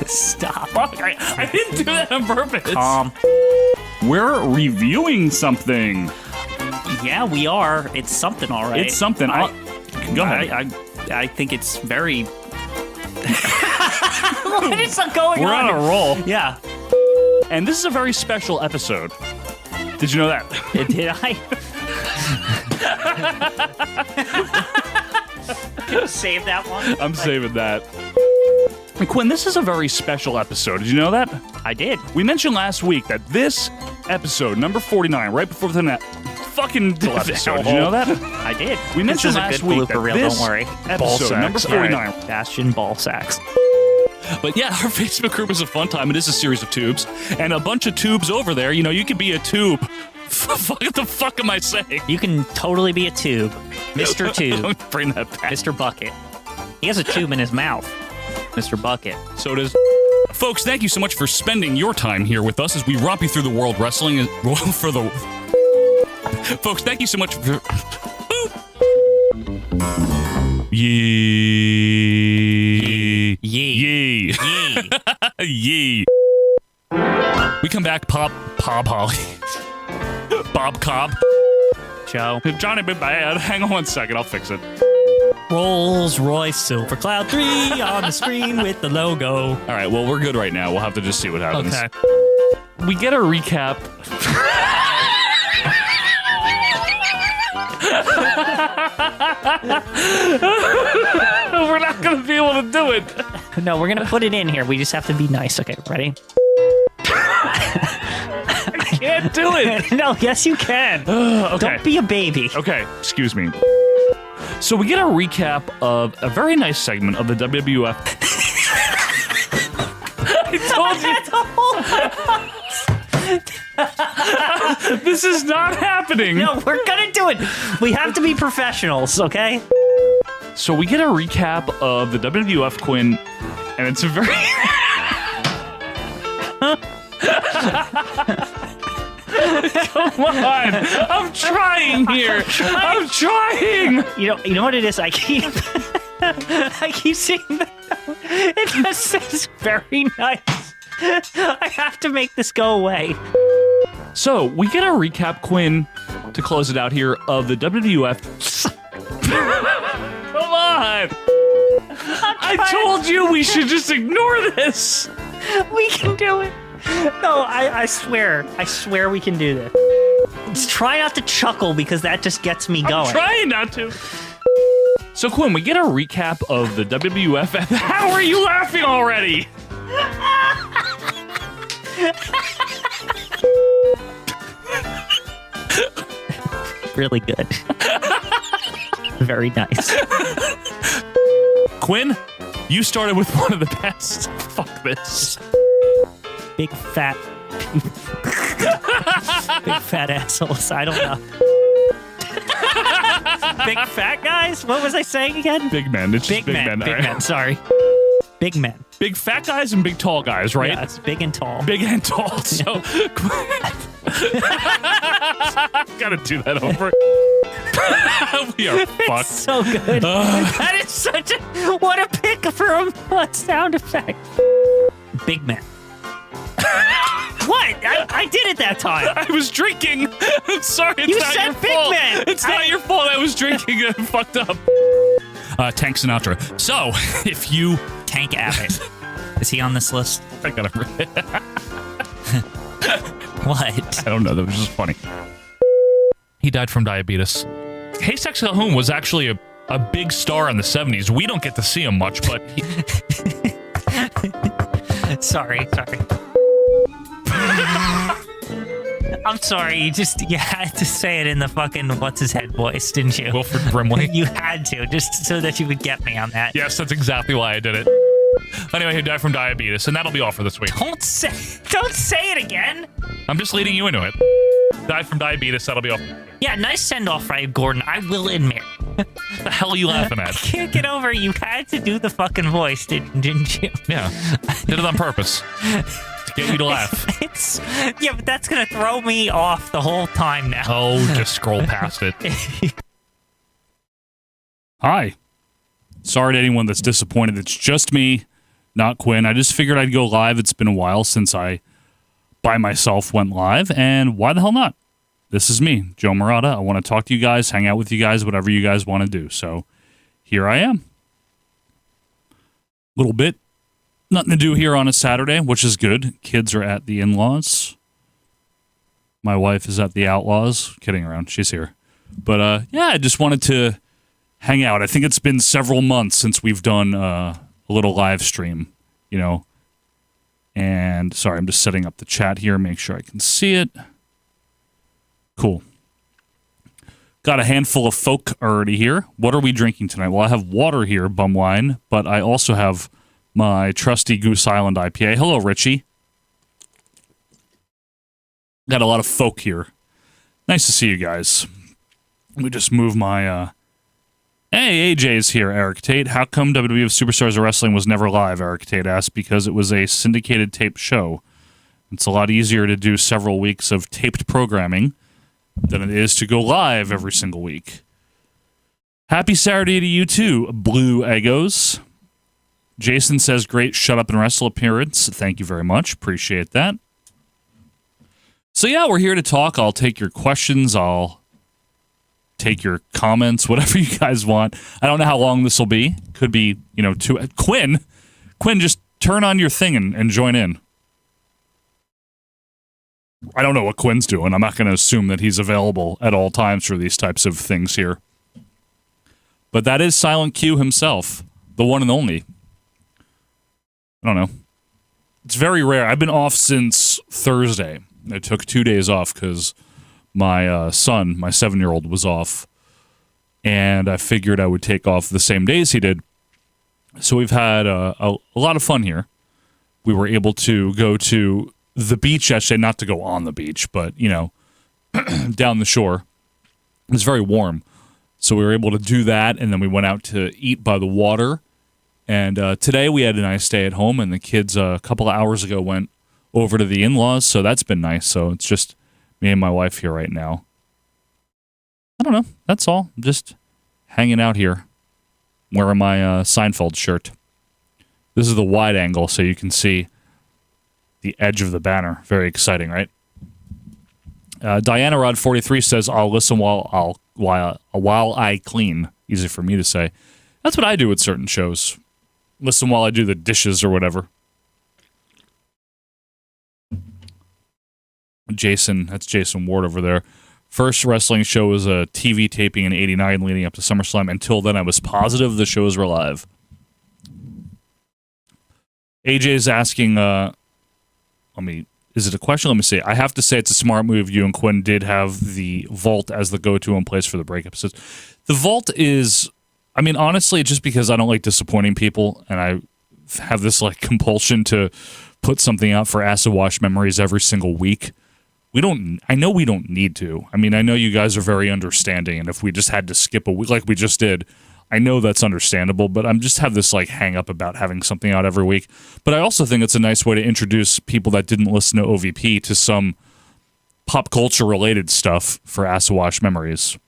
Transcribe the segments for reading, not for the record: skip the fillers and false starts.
Stop. Fuck, I didn't do that on purpose. We're reviewing something. Yeah, we are. It's something, all right. It's something. Go ahead. I think it's very... What is going We're on a roll. Yeah. And this is a very special episode. Did you know that? Did I? Can you save that one? I'm saving that. And Quinn, this is a very special episode. Did you know that? I did. We mentioned last week that this episode, number 49, right before the fucking episode. Did you know that? I did. We mentioned last week that reel, this don't worry. episode, number 49. Right. Bastion ball sacks. But yeah, our Facebook group is a fun time. It is a series of tubes. And a bunch of tubes over there. You know, you could be a tube. What the fuck am I saying? You can totally be a tube. Mr. Tube. Bring that back. Mr. Bucket. He has a tube in his mouth. Mr. Bucket. So does... Folks, thank you so much for spending your time here with us as we romp you through the world wrestling for the... Folks, thank you so much for... Yee. Yee. Yee. Yee. Yee. We come back, Pop Holly. Bob Cobb. Joe. Johnny been bad. Hang on one second, I'll fix it. Rolls Royce Silver Cloud 3 on the screen with the logo. All right, well, we're good right now. We'll have to just see what happens. Okay. We get a recap. We're not going to be able to do it. No, we're going to put it in here. We just have to be nice. Okay, ready? I can't do it. No, yes, you can. Okay. Don't be a baby. Okay, excuse me. So we get a recap of a very nice segment of the WWF. I told you. This is not happening. No, we're gonna do it. We have to be professionals, okay? So we get a recap of the WWF, Quinn, and it's a very... Come on! I'm trying here. I'm trying. You know what it is? I keep seeing that. It just says very nice. I have to make this go away. So we get a recap, Quinn, to close it out here of the WWF. Come on! I told you we should just ignore this. We can do it. No, I swear we can do this. Just try not to chuckle because that just gets me going. I'm trying not to. So, Quinn, we get a recap of the WWF. How are you laughing already? Really good. Very nice. Quinn, you started with one of the best. Fuck this. Big fat assholes. I don't know. Big fat guys? What was I saying again? Big men. It's Big just men. Big all right. men. Sorry. Big men. Big fat guys and big tall guys, right? Yeah, it's big and tall. Big and tall. So, gotta do that over. We are fucked. It's so good. That is such a... What a pick for a sound effect. Big man. What? I did it that time. I was drinking. I'm sorry. It's You not said your big fault. man. It's not your fault. I was drinking and fucked up. Tank Sinatra. So, if you... Tank Abbott. Is he on this list? I gotta... What? I don't know. That was just funny. He died from diabetes. Haystack Calhoun was actually a big star in the 70s. We don't get to see him much, but... Sorry. I'm sorry, you had to say it in the fucking what's-his-head voice, didn't you? Wilford Brimley? You had to, just so that you would get me on that. Yes, that's exactly why I did it. Anyway, he died from diabetes, and that'll be all for this week. Don't say it again! I'm just leading you into it. Died from diabetes, that'll be all. Yeah, nice send-off, right, Gordon? I will admit. What the hell are you laughing I at? can't get over you had to do the fucking voice, didn't you? Yeah, did it on purpose. To get you to laugh. Yeah, but that's gonna throw me off the whole time now. Oh, just scroll past it. Hi. Sorry to anyone that's disappointed. It's just me. not Quinn. I just figured I'd go live. It's been a while since I, by myself, went live, and why the hell not? This is me, Joe Murata. I want to talk to you guys, hang out with you guys, whatever you guys want to do. So here I am. Little bit. Nothing to do here on a Saturday, which is good. Kids are at the in-laws. My wife is at the Outlaws. Kidding around. She's here. But, yeah, I just wanted to hang out. I think it's been several months since we've done a little live stream, you know. And, sorry, I'm just setting up the chat here, make sure I can see it. Cool. Got a handful of folk already here. What are we drinking tonight? Well, I have water here, bum wine, but I also have my trusty Goose Island IPA. Hello, Richie. Got a lot of folk here. Nice to see you guys. Let me just move my, Hey, AJ's here, Eric Tate. How come WWE of Superstars of Wrestling was never live, Eric Tate asked. Because it was a syndicated tape show. It's a lot easier to do several weeks of taped programming than it is to go live every single week. Happy Saturday to you too, Blue Egos. Jason says, great Shut Up and Wrestle appearance. Thank you very much. Appreciate that. So yeah, we're here to talk. I'll take your questions. I'll take your comments, whatever you guys want. I don't know how long this will be. Could be, you know, Quinn, just turn on your thing and join in. I don't know what Quinn's doing. I'm not going to assume that he's available at all times for these types of things here. But that is Silent Q himself, the one and only. I don't know. It's very rare. I've been off since Thursday. I took 2 days off because my son, my 7-year-old, was off. And I figured I would take off the same days he did. So we've had a lot of fun here. We were able to go to the beach yesterday, not to go on the beach, but, you know, down the shore. It was very warm. So we were able to do that, and then we went out to eat by the water. And today we had a nice day at home, and the kids a couple of hours ago went over to the in-laws, so that's been nice. So it's just me and my wife here right now. I don't know. That's all. I'm just hanging out here, wearing my Seinfeld shirt. This is the wide angle, so you can see the edge of the banner. Very exciting, right? Diana Rod 43 says, "I'll listen while I clean." Easy for me to say. That's what I do with certain shows. Listen while I do the dishes or whatever. Jason, that's Jason Ward over there. First wrestling show was a TV taping in '89 leading up to SummerSlam. Until then, I was positive the shows were live. AJ's asking, is it a question? Let me see. I have to say it's a smart move. You and Quinn did have the vault as the go-to in place for the break episodes. The vault is, I mean, honestly, just because I don't like disappointing people, and I have this like compulsion to put something out for Acid Wash Memories every single week. I know we don't need to. I mean, I know you guys are very understanding, and if we just had to skip a week like we just did, I know that's understandable, but I'm just have this like hang up about having something out every week. But I also think it's a nice way to introduce people that didn't listen to OVP to some pop culture related stuff for Acid Wash Memories.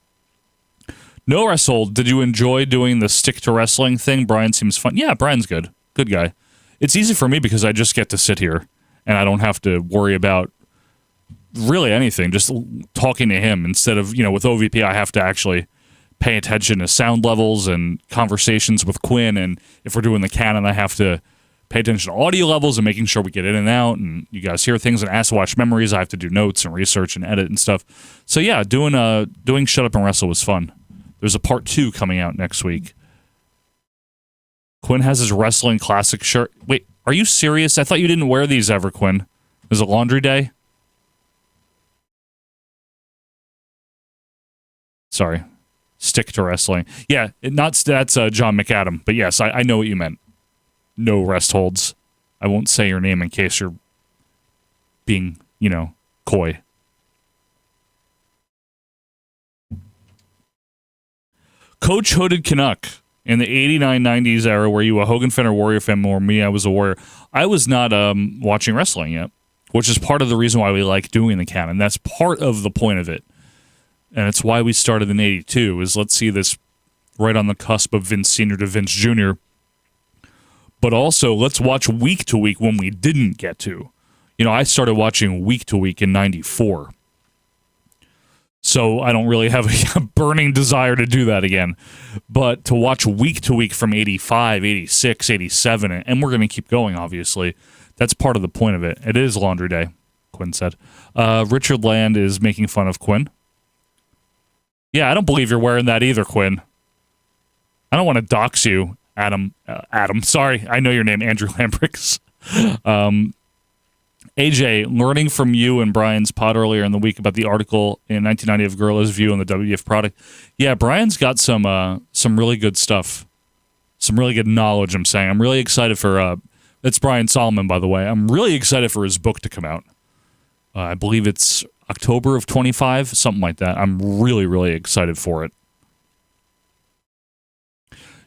No Wrestle, did you enjoy doing the stick to wrestling thing? Brian seems fun. Yeah, Brian's good. Good guy. It's easy for me because I just get to sit here and I don't have to worry about really anything, just talking to him instead of, you know, with OVP, I have to actually pay attention to sound levels and conversations with Quinn. And if we're doing the canon, I have to pay attention to audio levels and making sure we get in and out and you guys hear things. And Acid Watch Memories, I have to do notes and research and edit and stuff. So yeah, doing Shut Up and Wrestle was fun. There's a part 2 coming out next week. Quinn has his wrestling classic shirt. Wait, are you serious? I thought you didn't wear these ever, Quinn. Is it laundry day? Sorry. Stick to wrestling. Yeah, that's John McAdam. But yes, I know what you meant. No rest holds. I won't say your name in case you're being, you know, coy. Coach Hooded Canuck. In the 89-90s era, were you a Hogan fan or Warrior fan? Or me, I was a Warrior. I was not watching wrestling yet, which is part of the reason why we like doing the canon. That's part of the point of it. And it's why we started in 82, is let's see this right on the cusp of Vince Sr. to Vince Jr. but also let's watch week to week when we didn't get to. You know, I started watching week to week in 94. So I don't really have a burning desire to do that again. But to watch week to week from 85, 86, 87, and we're going to keep going, obviously. That's part of the point of it. It is laundry day, Quinn said. Richard Land is making fun of Quinn. Yeah, I don't believe you're wearing that either, Quinn. I don't want to dox you, Adam. Adam, sorry. I know your name, Andrew Lambrix. AJ, learning from you and Brian's pod earlier in the week about the article in 1990 of Gorilla's view on the WF product. Yeah, Brian's got some really good stuff. Some really good knowledge, I'm saying. I'm really excited for... it's Brian Solomon, by the way. I'm really excited for his book to come out. I believe it's October of 25, something like that. I'm really, really excited for it.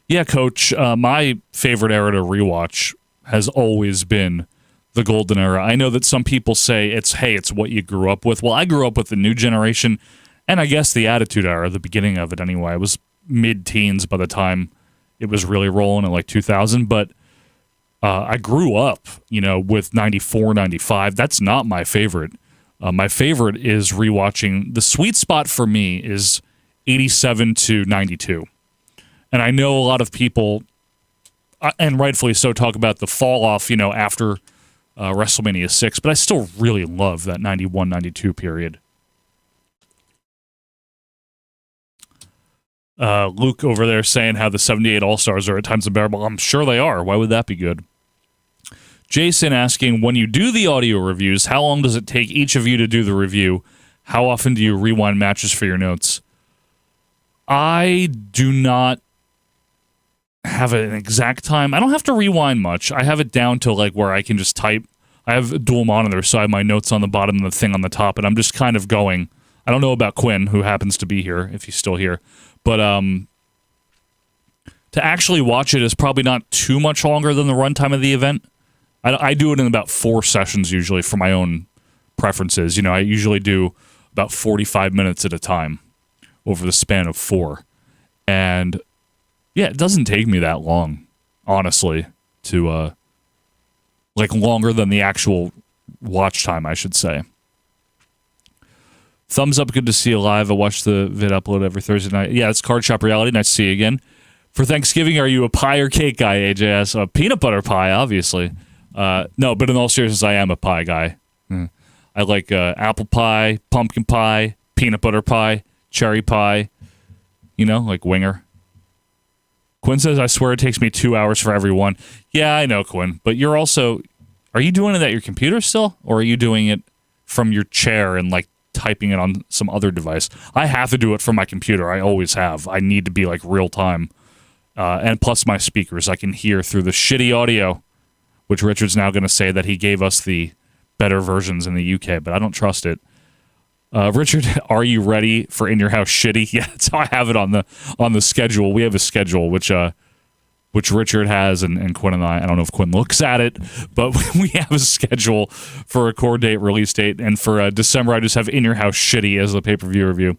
Yeah, Coach, my favorite era to rewatch has always been the golden era. I know that some people say it's what you grew up with. Well, I grew up with the new generation, and I guess the Attitude Era, the beginning of it anyway. I was mid-teens by the time it was really rolling in like 2000, but I grew up, with 94, 95. That's not my favorite. My favorite is rewatching. The sweet spot for me is 87 to 92. And I know a lot of people, and rightfully so, talk about the fall off, after WrestleMania 6, but I still really love that 91, 92 period. Luke over there saying how the 78 All-Stars are at times unbearable. I'm sure they are. Why would that be good? Jason asking, when you do the audio reviews, how long does it take each of you to do the review? How often do you rewind matches for your notes? I do not have an exact time. I don't have to rewind much. I have it down to like where I can just type. I have a dual monitor, so I have my notes on the bottom and the thing on the top, and I'm just kind of going. I don't know about Quinn, who happens to be here, if he's still here, but to actually watch it is probably not too much longer than the runtime of the event. I do it in about 4 sessions usually for my own preferences. I usually do about 45 minutes at a time over the span of 4. And yeah, it doesn't take me that long, honestly, to longer than the actual watch time, I should say. Thumbs up, good to see you live. I watch the vid upload every Thursday night. Yeah, it's Card Shop Reality. Nice to see you again. For Thanksgiving, are you a pie or cake guy, AJ asks? A peanut butter pie, obviously. No, but in all seriousness, I am a pie guy. I like apple pie, pumpkin pie, peanut butter pie, cherry pie, like winger. Quinn says, I swear it takes me 2 hours for every one. Yeah, I know, Quinn. But you're also... Are you doing it at your computer still? Or are you doing it from your chair and, typing it on some other device? I have to do it from my computer. I always have. I need to be, real time. And plus my speakers. I can hear through the shitty audio, which Richard's now going to say that he gave us the better versions in the UK, but I don't trust it. Richard, are you ready for In Your House Shitty? Yeah, that's how I have it on the schedule. We have a schedule which Richard has, and Quinn and I don't know if Quinn looks at it, but we have a schedule for a core date, release date, and for December I just have In Your House Shitty as the pay-per-view review.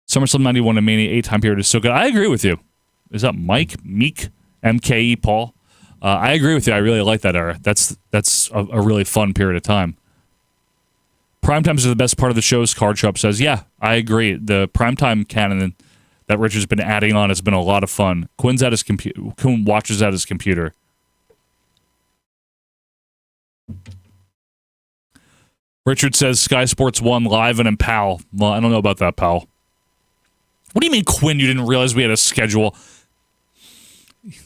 SummerSlam 91 and Mania 8-time period is so good. I agree with you. Is that Mike? Meek? MKE Paul? I agree with you. I really like that era. That's a really fun period of time. Primetimes are the best part of the shows, Card Shop says. Yeah, I agree. The primetime canon that Richard's been adding on has been a lot of fun. Quinn's at his computer. Quinn watches at his computer. Richard says Sky Sports 1 live and in PAL. Well, I don't know about that, pal. What do you mean, Quinn, you didn't realize we had a schedule?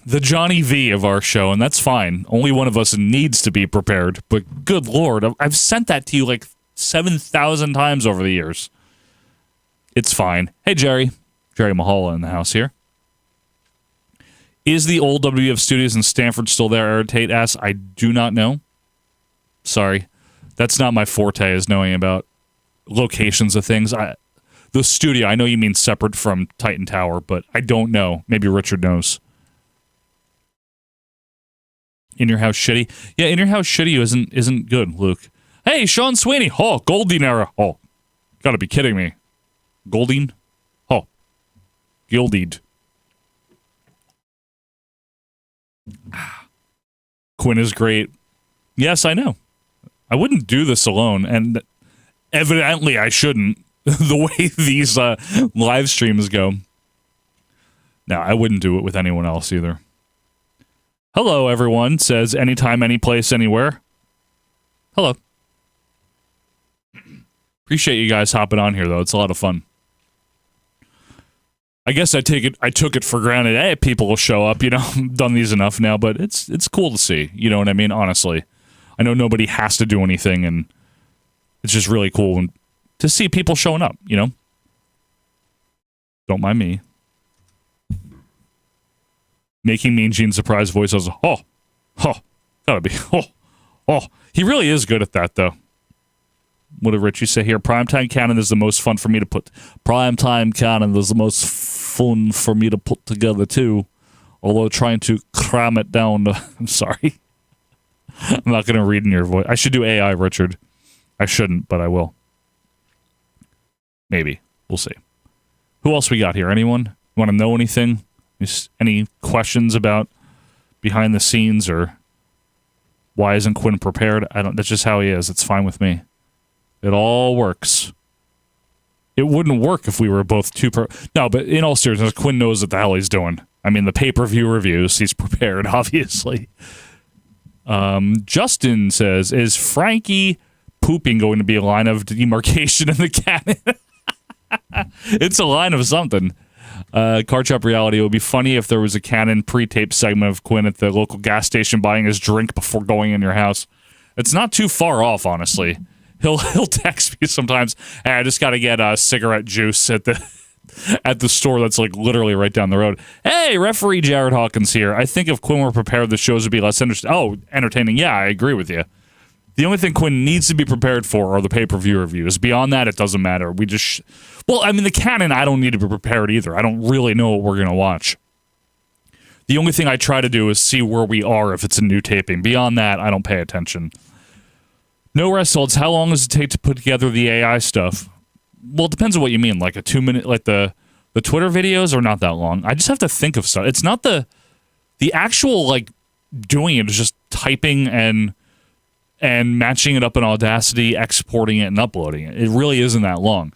The Johnny V of our show, and that's fine. Only one of us needs to be prepared. But good Lord, I've sent that to you 7,000 times over the years. It's fine. Hey, Jerry. Jerry Mahala in the house here. Is the old WF Studios in Stanford still there? Eric Tate asks. I do not know. Sorry. That's not my forte, is knowing about locations of things. The studio, I know you mean separate from Titan Tower, but I don't know. Maybe Richard knows. In Your House Shitty? Yeah, In Your House Shitty isn't good, Luke. Hey, Sean Sweeney. Oh, Goldine era. Oh, gotta be kidding me. Goldine? Oh, Gildeed. Quinn is great. Yes, I know. I wouldn't do this alone, and evidently I shouldn't, the way these live streams go. No, I wouldn't do it with anyone else either. Hello, everyone, says anytime, any place, anywhere. Hello. Appreciate you guys hopping on here, though. It's a lot of fun. I guess I took it for granted. Hey, people will show up, you know. I've done these enough now, but it's cool to see. You know what I mean? Honestly. I know nobody has to do anything, and it's just really cool to see people showing up, you know? Don't mind me. Making Mean Gene's surprise voice. I was like, gotta be, He really is good at that, though. What did Richie say here? Primetime canon is the most fun for me to put. Primetime canon is the most fun for me to put together, too. Although trying to cram it down to, I'm sorry. I'm not going to read in your voice. I should do AI, Richard. I shouldn't, but I will. Maybe. We'll see. Who else we got here? Anyone? Want to know anything? Any questions about behind the scenes or why isn't Quinn prepared? That's just how he is. It's fine with me. It all works. It wouldn't work if we were both No, but in all seriousness, Quinn knows what the hell he's doing. I mean, the pay-per-view reviews, he's prepared, obviously. Justin says, is Frankie pooping going to be a line of demarcation in the canon? It's a line of something. Card Shop Reality, it would be funny if there was a canon pre-tape segment of Quinn at the local gas station buying his drink before going in your house. It's not too far off, honestly. He'll text me sometimes, hey, I just got to get cigarette juice at the store that's like literally right down the road. Hey, referee Jared Hawkins here. I think if Quinn were prepared, the shows would be less entertaining. Yeah, I agree with you. The only thing Quinn needs to be prepared for are the pay-per-view reviews. Beyond that, it doesn't matter. The canon, I don't need to be prepared either. I don't really know what we're going to watch. The only thing I try to do is see where we are if it's a new taping. Beyond that, I don't pay attention. No rest holds. How long does it take to put together the AI stuff? Well, it depends on what you mean. Like a 2-minute, like the Twitter videos are not that long. I just have to think of stuff. It's not the actual, like, doing it is just typing and matching it up in Audacity, exporting it, and uploading it. It really isn't that long.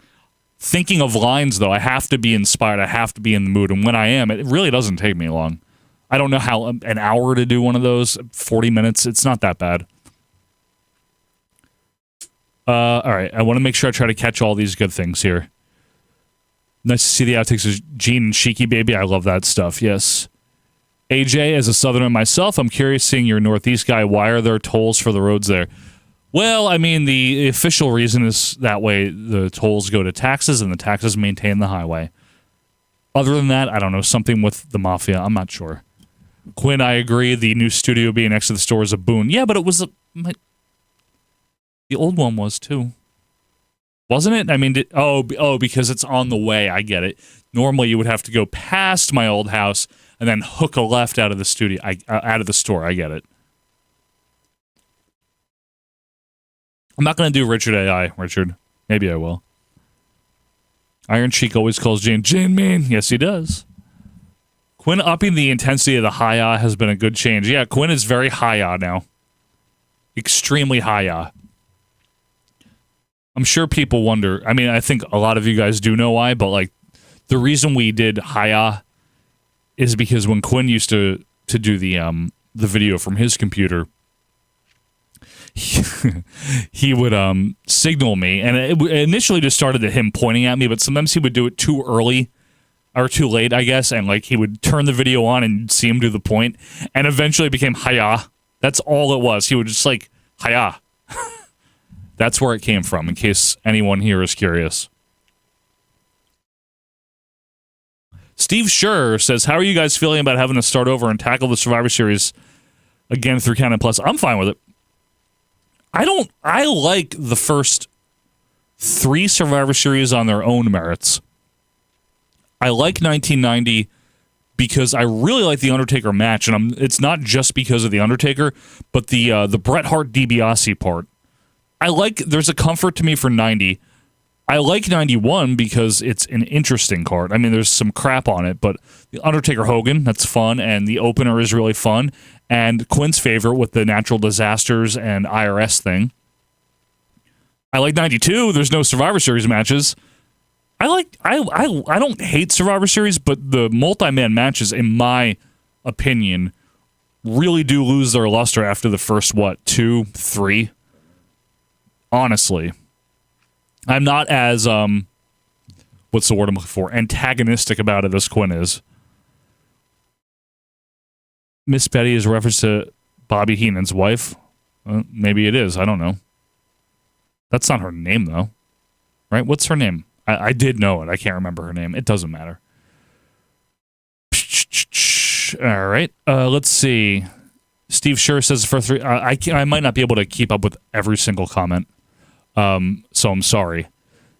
Thinking of lines, though, I have to be inspired. I have to be in the mood. And when I am, it really doesn't take me long. I don't know how an hour to do one of those, 40 minutes. It's not that bad. All right, I want to make sure I try to catch all these good things here. Nice to see the outtakes of Gene and Sheiky Baby. I love that stuff, yes. AJ, as a Southerner myself, I'm curious seeing your Northeast guy. Why are there tolls for the roads there? Well, I mean, the official reason is that way the tolls go to taxes and the taxes maintain the highway. Other than that, I don't know, something with the mafia. I'm not sure. Quinn, I agree. The new studio being next to the store is a boon. Yeah, but it was the old one was too. Wasn't it? I mean, because it's on the way. I get it. Normally, you would have to go past my old house and then hook a left out of the studio, out of the store. I get it. I'm not going to do Richard AI, Richard. Maybe I will. Iron Cheek always calls Jane mean. Yes, he does. Quinn upping the intensity of the hi-ya has been a good change. Yeah, Quinn is very hi-ya now. Extremely hi-ya. I'm sure people wonder. I mean, I think a lot of you guys do know why, but like the reason we did hi-ya is because when Quinn used to do the video from his computer, he would signal me, and it initially just started at him pointing at me, but sometimes he would do it too early or too late, I guess, and like he would turn the video on and see him do the point, and eventually it became hi-ya. That's all it was. He would just like hi-ya. That's where it came from, in case anyone here is curious. Steve Schur says, how are you guys feeling about having to start over and tackle the Survivor Series again through Canon Plus? I'm fine with it. I like the first 3 Survivor Series on their own merits. I like 1990 because I really like the Undertaker match, and it's not just because of the Undertaker, but the Bret Hart DiBiase part. There's a comfort to me for 90. I like 91 because it's an interesting card. I mean, there's some crap on it, but the Undertaker Hogan, that's fun, and the opener is really fun. And Quinn's favorite with the natural disasters and IRS thing. I like 92. There's no Survivor Series matches. I don't hate Survivor Series, but the multi-man matches, in my opinion, really do lose their luster after the first, 2, 3? Honestly. I'm not as, what's the word I'm looking for? Antagonistic about it as Quinn is. Miss Betty is a reference to Bobby Heenan's wife. Maybe it is. I don't know. That's not her name, though. Right? What's her name? I did know it. I can't remember her name. It doesn't matter. All right. Let's see. Steve Sure says for 3. I might not be able to keep up with every single comment. So I'm sorry.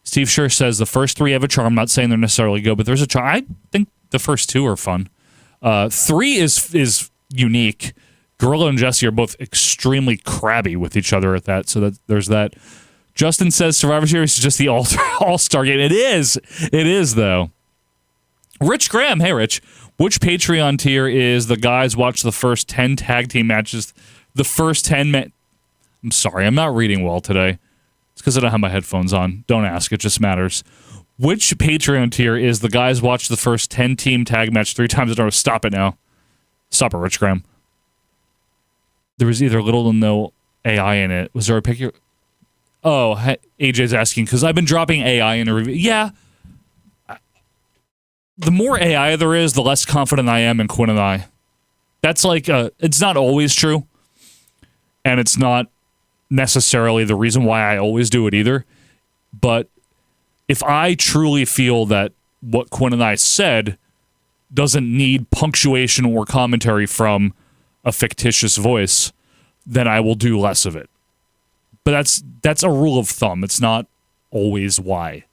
Steve Sure says the first 3 have a charm. I'm not saying they're necessarily good, but there's a charm. I think the first 2 are fun. 3 is unique. Gorilla and Jesse are both extremely crabby with each other at that. So that there's that. Justin says Survivor Series is just the all-star game. It is. It is, though. Rich Graham. Hey, Rich. Which Patreon tier is the guys watch the first 10 tag team matches? The first 10 I'm sorry. I'm not reading well today. It's because I don't have my headphones on. Don't ask. It just matters. Which Patreon tier is the guys watch the first 10-team tag match 3 times in a row? Stop it now. Stop it, Rich Graham. There was either little to no AI in it. Was there a picture? Oh, AJ's asking, because I've been dropping AI in a review. Yeah. The more AI there is, the less confident I am in Quinn and I. That's like, it's not always true. And it's not necessarily the reason why I always do it either. But if I truly feel that what Quinn and I said doesn't need punctuation or commentary from a fictitious voice, then I will do less of it. But that's a rule of thumb. It's not always why.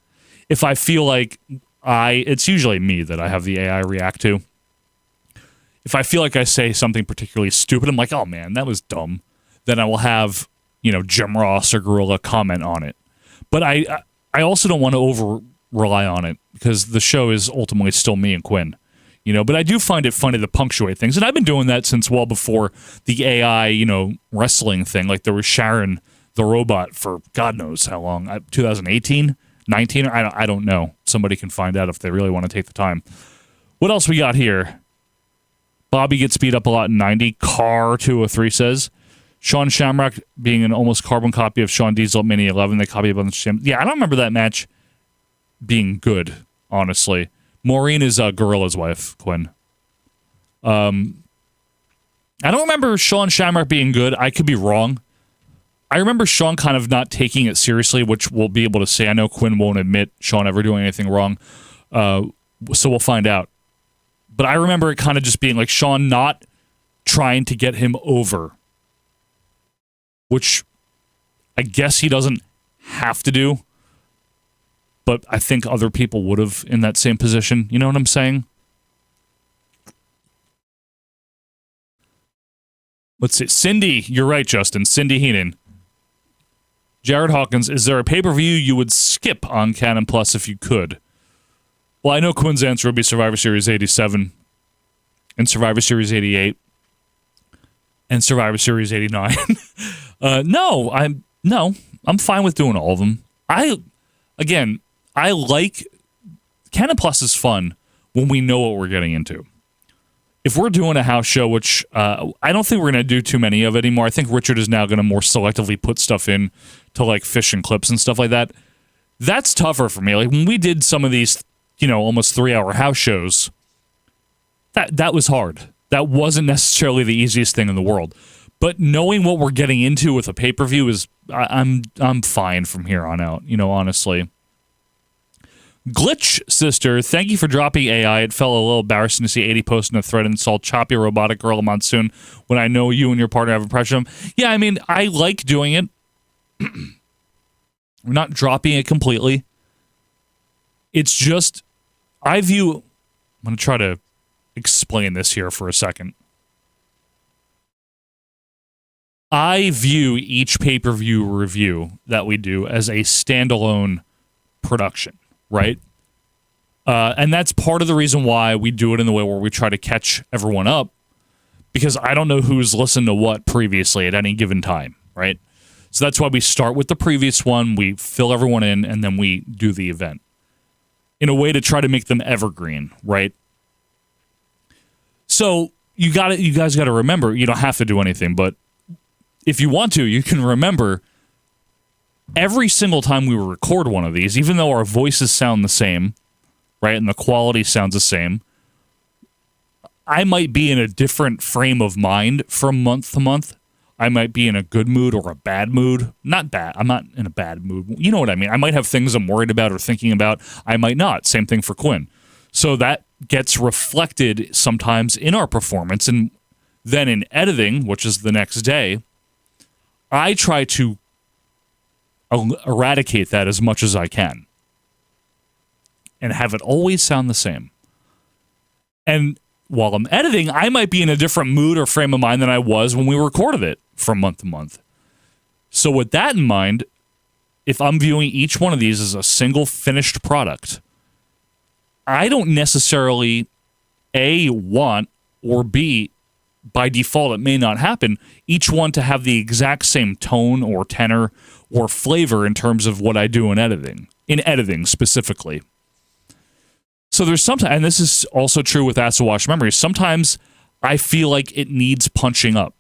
If I feel like it's usually me that I have the AI react to. If I feel like I say something particularly stupid, I'm like, oh man, that was dumb. Then I will have, Jim Ross or Gorilla comment on it. But I also don't want to over rely on it because the show is ultimately still me and Quinn. But I do find it funny to punctuate things. And I've been doing that since well before the AI, wrestling thing. Like there was Sharon the robot for God knows how long. 2018, 19, I don't know. Somebody can find out if they really want to take the time. What else we got here? Bobby gets beat up a lot in 90. Car 203 says Sean Shamrock being an almost carbon copy of Sean Diesel at Mini 11. They copy a bunch of Yeah, I don't remember that match being good, honestly. Maureen is Gorilla's wife, Quinn. I don't remember Sean Shamrock being good. I could be wrong. I remember Sean kind of not taking it seriously, which we'll be able to say. I know Quinn won't admit Sean ever doing anything wrong, so we'll find out. But I remember it kind of just being like Sean not trying to get him over, which I guess he doesn't have to do, but I think other people would have in that same position. You know what I'm saying? Let's see. Cindy, you're right, Justin. Cindy Heenan. Jared Hawkins, is there a pay-per-view you would skip on Canon Plus if you could? Well, I know Quinn's answer would be Survivor Series 87 and Survivor Series 88 and Survivor Series 89. No, I'm fine with doing all of them. I like Canon Plus is fun when we know what we're getting into. If we're doing a house show, which I don't think we're going to do too many of anymore. I think Richard is now going to more selectively put stuff in to like fish and clips and stuff like that. That's tougher for me. Like when we did some of these, almost 3-hour house shows, that was hard. That wasn't necessarily the easiest thing in the world. But knowing what we're getting into with a pay-per-view is, I'm fine from here on out, honestly. Glitch Sister, thank you for dropping AI. It felt a little embarrassing to see 80 post in a thread and install choppy robotic Gorilla Monsoon when I know you and your partner have impression of him. Yeah, I mean, I like doing it. We're not dropping it completely. It's just, I'm going to try to explain this here for a second. I view each pay-per-view review that we do as a standalone production, right? And that's part of the reason why we do it in the way where we try to catch everyone up, because I don't know who's listened to what previously at any given time, right? So that's why we start with the previous one, we fill everyone in, and then we do the event in a way to try to make them evergreen, right? So you guys got to remember, you don't have to do anything, but if you want to, you can remember every single time we record one of these, even though our voices sound the same, right, and the quality sounds the same, I might be in a different frame of mind from month to month. I might be in a good mood or a bad mood. Not bad. I'm not in a bad mood. You know what I mean? I might have things I'm worried about or thinking about. I might not. Same thing for Quinn. So that gets reflected sometimes in our performance. And then in editing, which is the next day, I try to eradicate that as much as I can and have it always sound the same. And while I'm editing, I might be in a different mood or frame of mind than I was when we recorded it from month to month. So with that in mind, if I'm viewing each one of these as a single finished product, I don't necessarily A, want, or B, by default it may not happen, each one to have the exact same tone or tenor or flavor in terms of what I do in editing specifically. So there's sometimes, and this is also true with Acid Wash Memories, sometimes I feel like it needs punching up.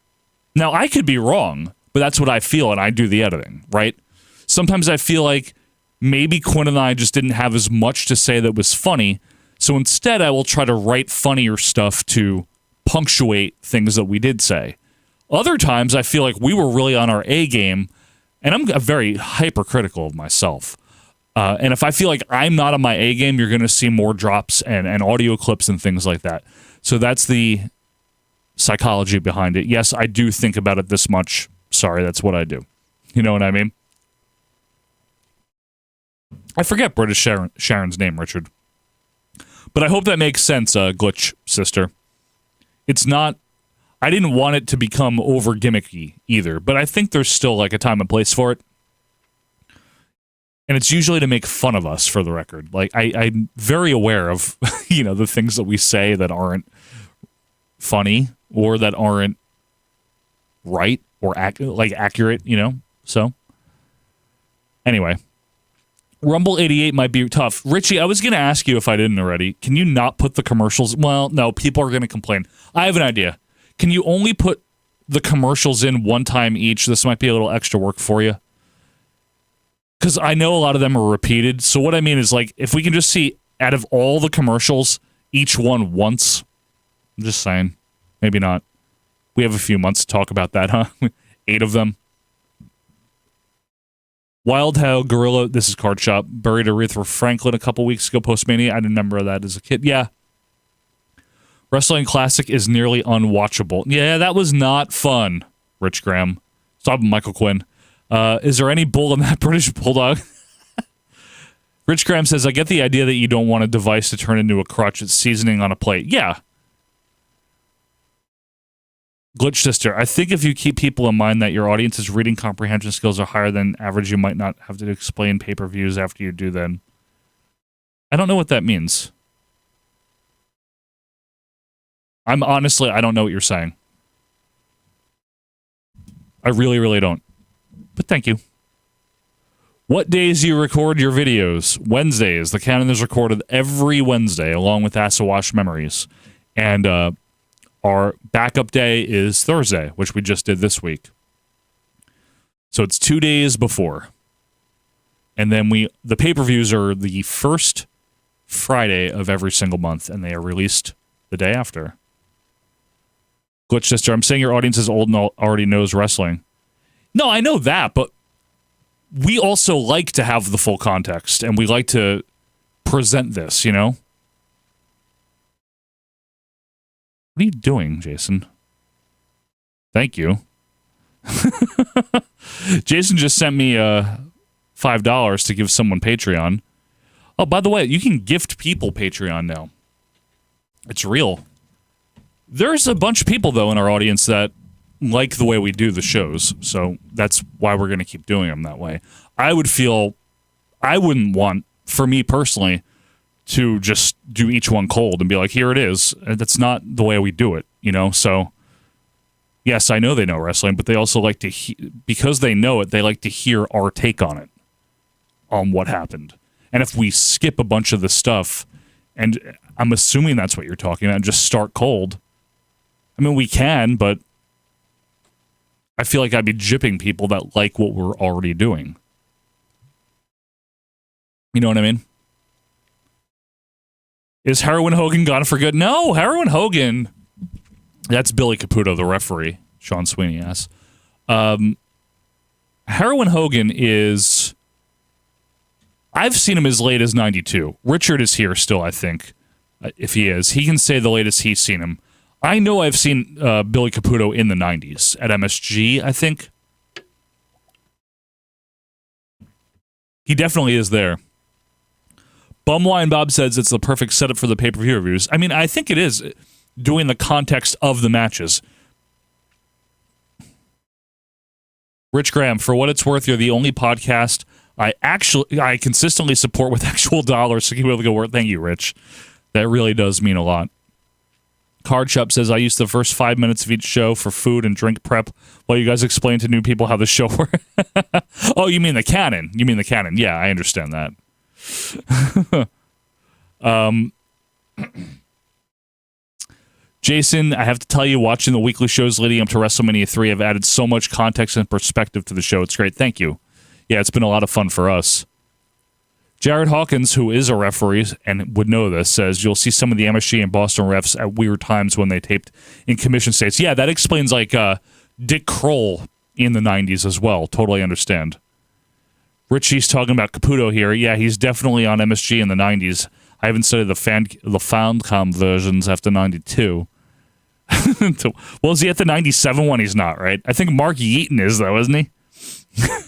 Now, I could be wrong, but that's what I feel, and I do the editing, right? Sometimes I feel like maybe Quinn and I just didn't have as much to say that was funny, so instead I will try to write funnier stuff to punctuate things that we did say. Other times I feel like we were really on our A game, and I'm very hypercritical of myself. And if I feel like I'm not on my A game, you're going to see more drops and audio clips and things like that. So that's the psychology behind it. Yes, I do think about it this much. Sorry, that's what I do. You know what I mean? I forget British Sharon's name, Richard. But I hope that makes sense, Glitch Sister. It's not... I didn't want it to become over gimmicky either, but I think there's still like a time and place for it. And it's usually to make fun of us, for the record. Like, I'm very aware of, you know, the things that we say that aren't funny or that aren't right or accurate, you know? So, anyway. Rumble 88 might be tough. Richie, I was going to ask you if I didn't already. Can you not put the commercials? Well, no, people are going to complain. I have an idea. Can you only put the commercials in one time each? This might be a little extra work for you. Because I know a lot of them are repeated. So what I mean is, like, if we can just see out of all the commercials, each one once. I'm just saying. Maybe not. We have a few months to talk about that, huh? 8 of them. Wild How Gorilla, this is Card Shop, buried Aretha Franklin a couple weeks ago, Postmania. I didn't remember that as a kid. Yeah. Wrestling Classic is nearly unwatchable. Yeah, that was not fun, Rich Graham. Stop, Michael Quinn. Is there any bull in that British Bulldog? Rich Graham says, I get the idea that you don't want a device to turn into a crutch. It's seasoning on a plate. Yeah. Glitch Sister, I think if you keep people in mind that your audience's reading comprehension skills are higher than average, you might not have to explain pay-per-views after you do then. I don't know what that means. I don't know what you're saying. I really, really don't. But thank you. What days do you record your videos? Wednesdays. The canon is recorded every Wednesday, along with Acid Wash Memories. And our backup day is Thursday, which we just did this week. So it's 2 days before. And then the pay-per-views are the first Friday of every single month, and they are released the day after. Glitch Sister, I'm saying your audience is old and already knows wrestling. No, I know that, but we also like to have the full context, and we like to present this, you know? What are you doing, Jason? Thank you. Jason just sent me $5 to give someone Patreon. Oh, by the way, you can gift people Patreon now. It's real. There's a bunch of people, though, in our audience that like the way we do the shows, so that's why we're going to keep doing them that way. I wouldn't want for me personally, to just do each one cold and be like, here it is. That's not the way we do it, you know? So, yes, I know they know wrestling, but they also like to, because they know it, they like to hear our take on it, on what happened. And if we skip a bunch of the stuff, and I'm assuming that's what you're talking about, and just start cold, I mean, we can, but I feel like I'd be gypping people that like what we're already doing. You know what I mean? Is Heroin Hogan gone for good? No, Heroin Hogan. That's Billy Caputo, the referee. Sean Sweeney asks. Heroin Hogan is... I've seen him as late as 92. Richard is here still, I think. If he is. He can say the latest he's seen him. I know I've seen Billy Caputo in the 90s. At MSG, I think. He definitely is there. Bumwine Bob says it's the perfect setup for the pay-per-view reviews. I mean, I think it is, doing the context of the matches. Rich Graham, for what it's worth, you're the only podcast I consistently support with actual dollars, so keep it go work. Thank you, Rich. That really does mean a lot. Card Shop says, I use the first 5 minutes of each show for food and drink prep while you guys explain to new people how the show works. Oh, you mean the canon. You mean the canon. Yeah, I understand that. Jason, I have to tell you, watching the weekly shows leading up to WrestleMania 3 have added so much context and perspective to the show. It's great. Thank you. Yeah, it's been a lot of fun for us. Jared Hawkins, who is a referee and would know this, says you'll see some of the MSG and Boston refs at weird times when they taped in commission states. Yeah, that explains like Dick Kroll in the 90s as well. Totally understand. Richie's talking about Caputo here. Yeah, he's definitely on MSG in the 90s. I haven't studied the Foundcom versions after 92. Well, is he at the 97 one? He's not, right? I think Mark Yeaton is, though, isn't he? I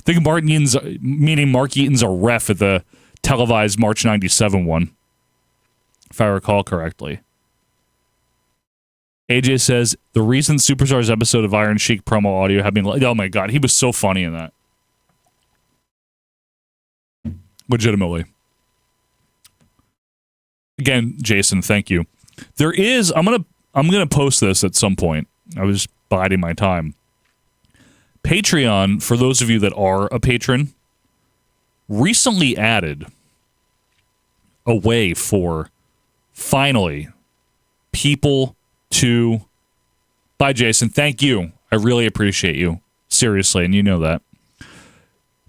think Mark Yeaton's a ref at the televised March 97 one, if I recall correctly. AJ says, the reason Superstars episode of Iron Sheik promo audio have been... Oh my god, he was so funny in that. Legitimately. Again, Jason, thank you. There is... I'm gonna post this at some point. I was biding my time. Patreon, for those of you that are a patron, recently added a way for, finally, people to... Bye, Jason. Thank you. I really appreciate you. Seriously, and you know that.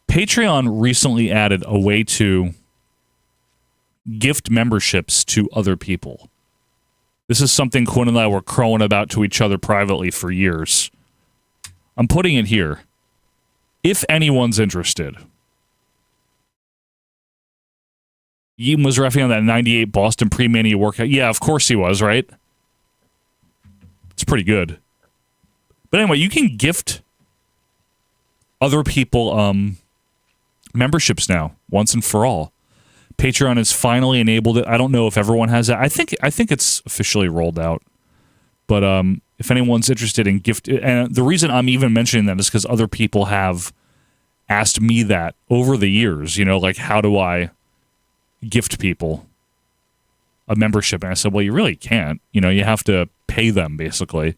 Patreon recently added a way to gift memberships to other people. This is something Quinn and I were crowing about to each other privately for years. I'm putting it here. If anyone's interested. Yeaton was reffing on that 98 Boston pre-mania workout. Yeah, of course he was, right? It's pretty good. But anyway, you can gift other people memberships now, once and for all. Patreon has finally enabled it. I don't know if everyone has that. I think it's officially rolled out. But if anyone's interested in gift, and the reason I'm even mentioning that is because other people have asked me that over the years, you know, like, how do I gift people a membership? And I said, well, you really can't. You know, you have to pay them, basically.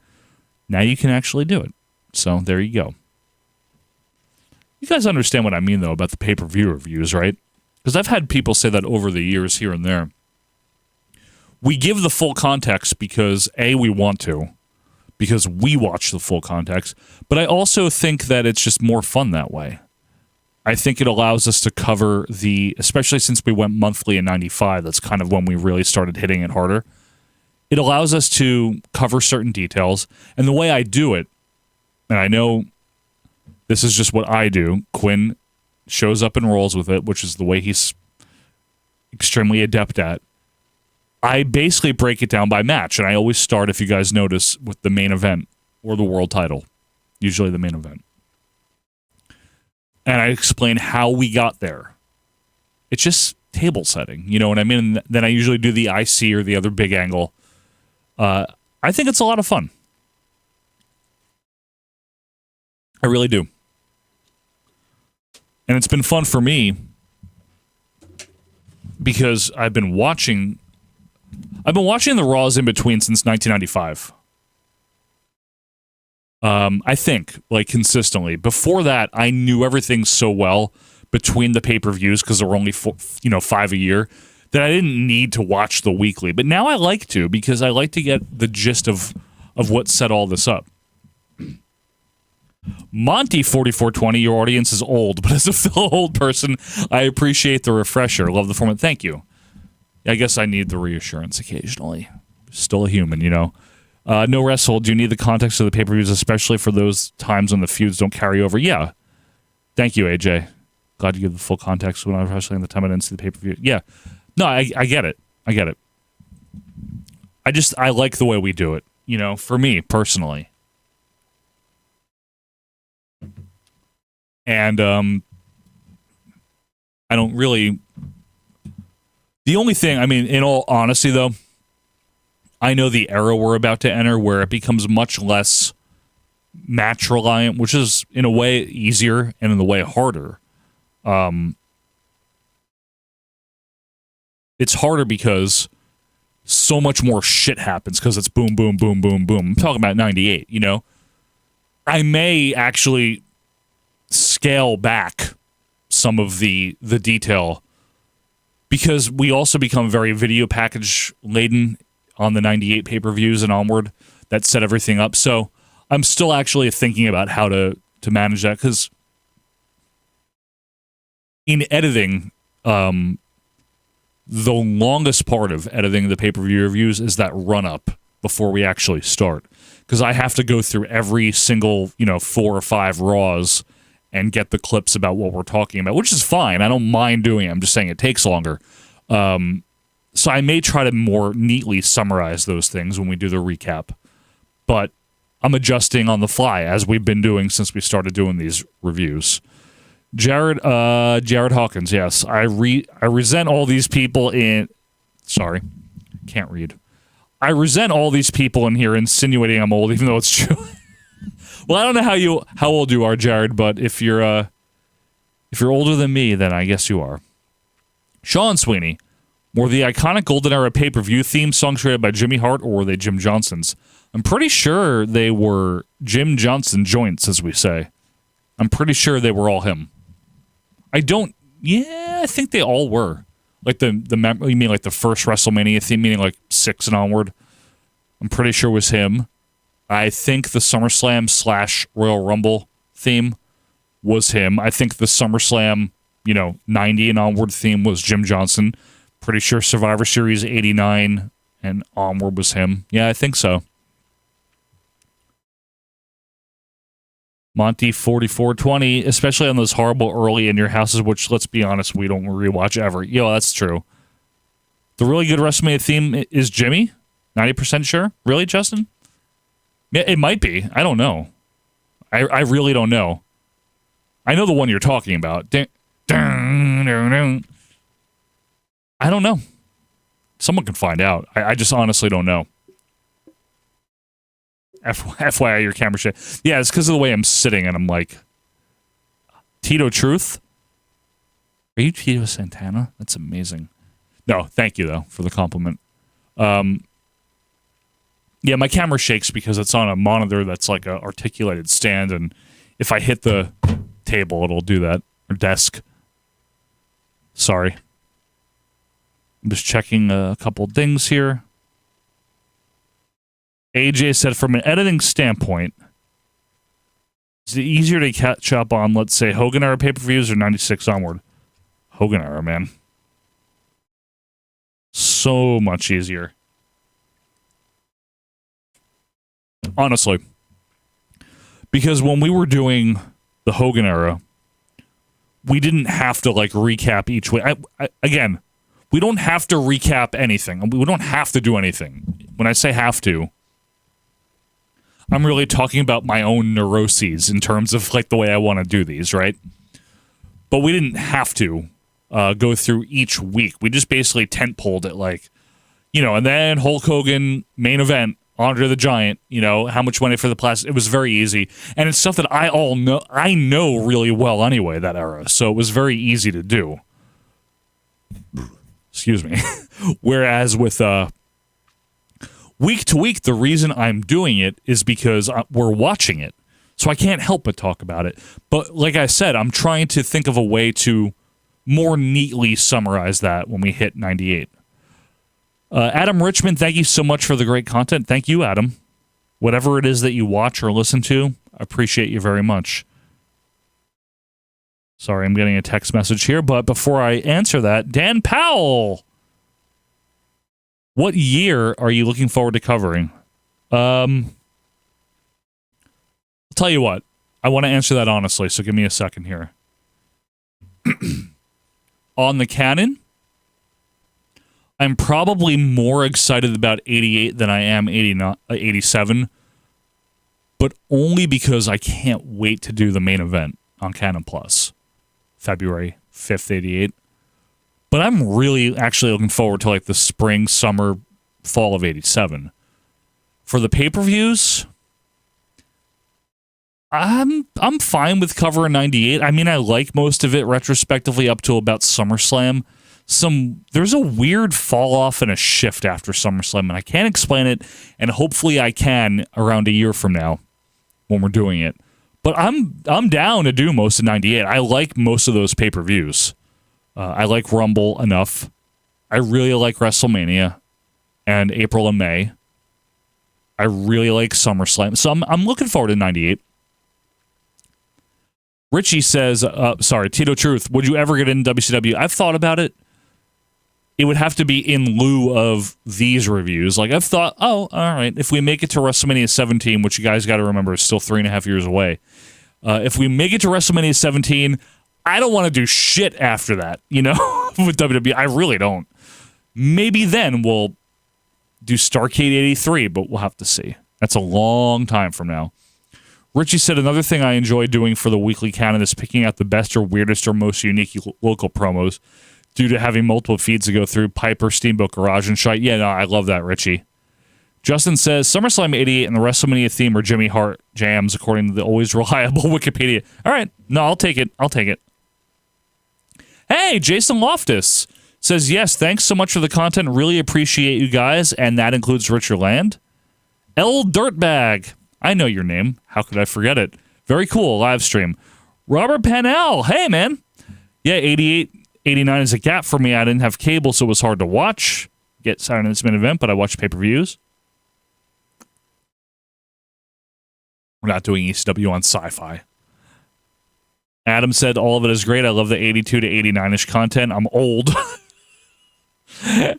Now you can actually do it. So there you go. You guys understand what I mean, though, about the pay-per-view reviews, right? Because I've had people say that over the years here and there. We give the full context because, A, we want to, because we watch the full context, but I also think that it's just more fun that way. I think it allows us to cover especially since we went monthly in 95, that's kind of when we really started hitting it harder. It allows us to cover certain details, and the way I do it, and I know this is just what I do, Quinn shows up and rolls with it, which is the way he's extremely adept at. I basically break it down by match, and I always start, if you guys notice, with the main event or the world title, usually the main event. And I explain how we got there. It's just table setting, you know what I mean? And then I usually do the IC or the other big angle. I think it's a lot of fun. I really do. And it's been fun for me because I've been watching the Raws in between since 1995. I think, like, consistently. Before that, I knew everything so well between the pay-per-views because there were only 5 a year that I didn't need to watch the weekly. But now I like to, because I like to get the gist of what set all this up. Monty 4420, your audience is old, but as a fellow old person, I appreciate the refresher. Love the format. Thank you. I guess I need the reassurance occasionally. Still a human, you know. No wrestle. Do you need the context of the pay-per-views, especially for those times when the feuds don't carry over? Yeah. Thank you, AJ. Glad you give the full context when I was wrestling the time I didn't see the pay-per-view. Yeah. No, I get it. I get it. I like the way we do it, you know, for me, personally. And I don't really... The only thing, I mean, in all honesty, though, I know the era we're about to enter where it becomes much less match-reliant, which is, in a way, easier and in a way harder. It's harder because so much more shit happens because it's boom, boom, boom, boom, boom. I'm talking about 98, you know? I may actually scale back some of the detail because we also become very video package laden on the 98 pay-per-views and onward that set everything up. So I'm still actually thinking about how to manage that because in editing, the longest part of editing the pay-per-view reviews is that run-up before we actually start. Because I have to go through every single, 4 or 5 Raws and get the clips about what we're talking about, which is fine. I don't mind doing it. I'm just saying it takes longer. So I may try to more neatly summarize those things when we do the recap. But I'm adjusting on the fly, as we've been doing since we started doing these reviews. Jared Hawkins, yes. I resent all these people in... Sorry, can't read. I resent all these people in here insinuating I'm old, even though it's true. Well, I don't know how old you are, Jared, but if you're older than me, then I guess you are. Sean Sweeney, were the iconic Golden Era pay-per-view theme songs created by Jimmy Hart, or were they Jim Johnson's? I'm pretty sure they were Jim Johnson joints, as we say. I'm pretty sure they were all him. I think they all were. Like you mean like the first WrestleMania theme, meaning like 6 and onward? I'm pretty sure it was him. I think the SummerSlam / Royal Rumble theme was him. I think the SummerSlam, 90 and onward theme was Jim Johnson. Pretty sure Survivor Series 89 and onward was him. Yeah, I think so. Monty 4420, especially on those horrible early in your houses, which, let's be honest, we don't rewatch ever. Yo, that's true. The really good WrestleMania theme is Jimmy? 90% sure? Really, Justin? Yeah, it might be. I don't know. I really don't know. I know the one you're talking about. I don't know. Someone can find out. I just honestly don't know. FYI, your camera shake. Yeah, it's because of the way I'm sitting, and I'm like, Tito Truth? Are you Tito Santana? That's amazing. No, thank you, though, for the compliment. Yeah, my camera shakes because it's on a monitor that's like an articulated stand, and if I hit the table, it'll do that. Or desk. Sorry. I'm just checking a couple things here. AJ said, from an editing standpoint, is it easier to catch up on, let's say, Hogan era pay-per-views or 96 onward? Hogan era, man. So much easier. Honestly. Because when we were doing the Hogan era, we didn't have to, recap each week. Again, we don't have to recap anything. We don't have to do anything. When I say have to, I'm really talking about my own neuroses in terms of the way I want to do these, right? But we didn't have to go through each week. We just basically tent-poled it and then Hulk Hogan main event, Andre the Giant, how much money for the plastic. It was very easy. And it's stuff that I know really well anyway, that era. So it was very easy to do. Excuse me. Whereas with week to week, the reason I'm doing it is because we're watching it. So I can't help but talk about it. But like I said, I'm trying to think of a way to more neatly summarize that when we hit 98. Adam Richmond, thank you so much for the great content. Thank you, Adam. Whatever it is that you watch or listen to, I appreciate you very much. Sorry, I'm getting a text message here, but before I answer that, Dan Powell, what year are you looking forward to covering? I'll tell you what, I want to answer that honestly, so give me a second here. On the canon, I'm probably more excited about 88 than I am 87, but only because I can't wait to do the main event on Canon Plus, February 5th, 88. But I'm really actually looking forward to like the spring, summer, fall of 87. For the pay-per-views, I'm fine with covering 98. I mean, I like most of it retrospectively up to about SummerSlam. There's a weird fall off and a shift after SummerSlam, and I can't explain it, and hopefully I can around a year from now when we're doing it. But I'm down to do most of 98. I like most of those pay-per-views. I like Rumble enough. I really like WrestleMania and April and May. I really like SummerSlam. So I'm looking forward to 98. Richie says, Tito Truth, would you ever get in WCW? I've thought about it. It would have to be in lieu of these reviews. Like, I've thought, all right, if we make it to WrestleMania 17, which you guys got to remember is still 3.5 years away, if we make it to WrestleMania 17, I don't want to do shit after that, with WWE. I really don't. Maybe then we'll do Starrcade 83, but we'll have to see. That's a long time from now. Richie said, another thing I enjoy doing for the weekly canon is picking out the best or weirdest or most unique local promos due to having multiple feeds to go through, Piper, Steamboat Garage, and shite. Yeah, no, I love that, Richie. Justin says, SummerSlam 88 and the WrestleMania theme are Jimmy Hart jams, according to the always reliable Wikipedia. All right. No, I'll take it. Hey, Jason Loftus says, yes, thanks so much for the content. Really appreciate you guys, and that includes Richard Land. L Dirtbag. I know your name. How could I forget it? Very cool live stream. Robert Pannell. Hey, man. Yeah, 88, 89 is a gap for me. I didn't have cable, so it was hard to watch. Get Saturday Night's main event, but I watched pay-per-views. We're not doing ECW on Sci-Fi. Adam said all of it is great. I love the 82 to 89-ish content. I'm old.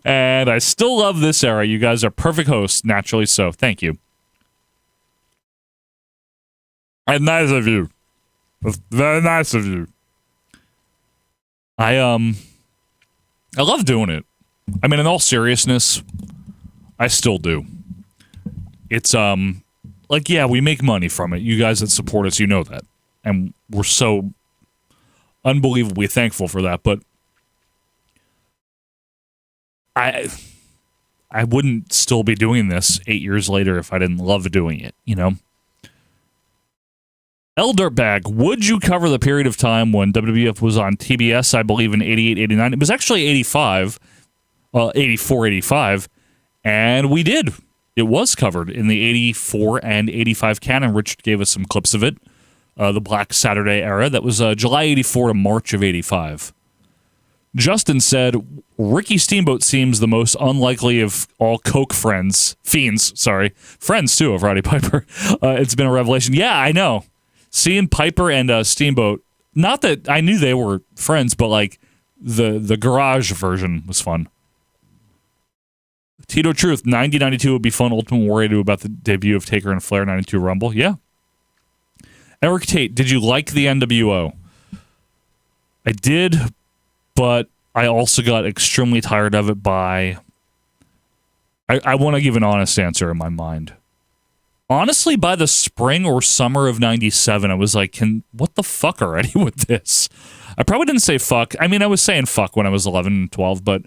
And I still love this era. You guys are perfect hosts, naturally so. Thank you. And nice of you. Very nice of you. I love doing it. I mean, in all seriousness, I still do. It's yeah, we make money from it. You guys that support us, you know that. And we're so unbelievably thankful for that, but I wouldn't still be doing this 8 years later if I didn't love doing it, El Dirtbag, would you cover the period of time when WWF was on TBS, I believe, in 88, 89? It was actually 85, 84, 85, and we did. It was covered in the 84 and 85 canon. Richard gave us some clips of it. The Black Saturday era. That was July 84 to March of 85. Justin said, Ricky Steamboat seems the most unlikely of all Coke friends. Friends, too, of Roddy Piper. It's been a revelation. Yeah, I know. Seeing Piper and Steamboat, not that I knew they were friends, but like the garage version was fun. Tito Truth, 90-92 would be fun. Ultimate Warrior to do about the debut of Taker and Flair 92 Rumble. Yeah. Eric Tate, did you like the NWO? I did, but I also got extremely tired of it by... I want to give an honest answer in my mind. Honestly, by the spring or summer of 97, I was like, what the fuck already with this? I probably didn't say fuck. I mean, I was saying fuck when I was 11 and 12, but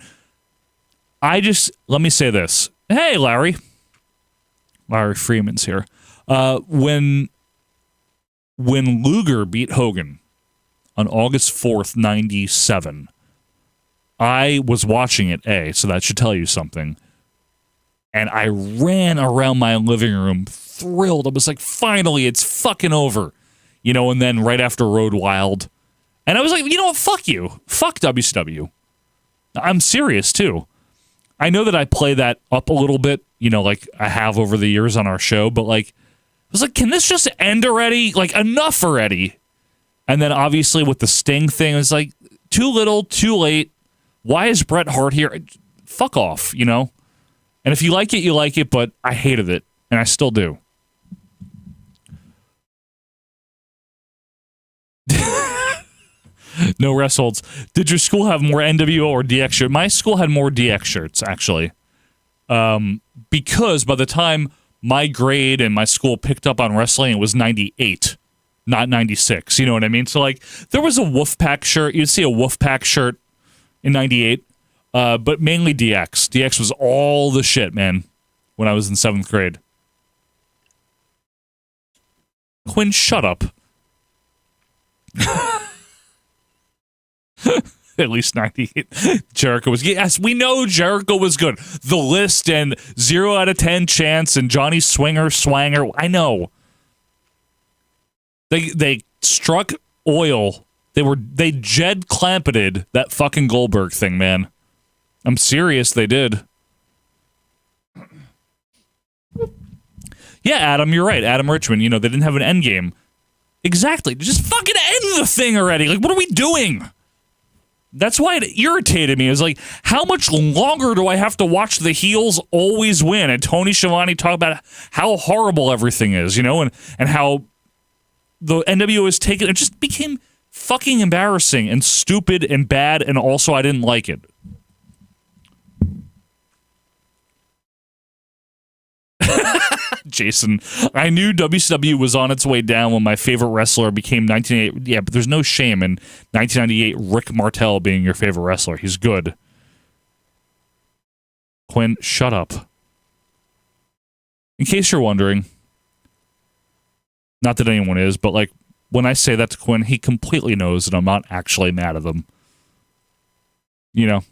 let me say this. Hey, Larry. Larry Freeman's here. When Luger beat Hogan on August 4th, 97, I was watching it, so that should tell you something. And I ran around my living room thrilled. I was like, finally, it's fucking over. You know, and then right after Road Wild. And I was like, you know what? Fuck you. Fuck WCW. I'm serious, too. I know that I play that up a little bit, you know, like I have over the years on our show, but like, I was like, can this just end already? Like, enough already. And then obviously with the Sting thing, it's like, too little, too late. Why is Bret Hart here? Fuck off, you know? And if you like it, you like it, but I hated it, and I still do. No wrestles. Did your school have more NWO or DX shirts? My school had more DX shirts, actually. Because by the time my grade and my school picked up on wrestling, it was 98, not 96. You know what I mean? So, like, there was a Wolfpack shirt. You'd see a Wolfpack shirt in 98, but mainly DX. DX was all the shit, man, when I was in 7th grade. Quinn, shut up. At least 98. Jericho was... Yes, we know Jericho was good. The List and 0 out of 10 Chance and Johnny Swanger. I know. They struck oil. They Jed Clampeted that fucking Goldberg thing, man. I'm serious, they did. Yeah, Adam, you're right. Adam Richmond, you know, they didn't have an end game. Exactly. Just fucking end the thing already. Like, what are we doing? That's why it irritated me. It was like, how much longer do I have to watch the heels always win? And Tony Schiavone talk about how horrible everything is, you know, and how the NWO is taken. It just became fucking embarrassing and stupid and bad, and also I didn't like it. Jason, I knew WCW was on its way down when my favorite wrestler became 1998. Yeah, but there's no shame in 1998 Rick Martel being your favorite wrestler. He's good. Quinn, shut up. In case you're wondering, not that anyone is, but like when I say that to Quinn, he completely knows that I'm not actually mad at him. You know?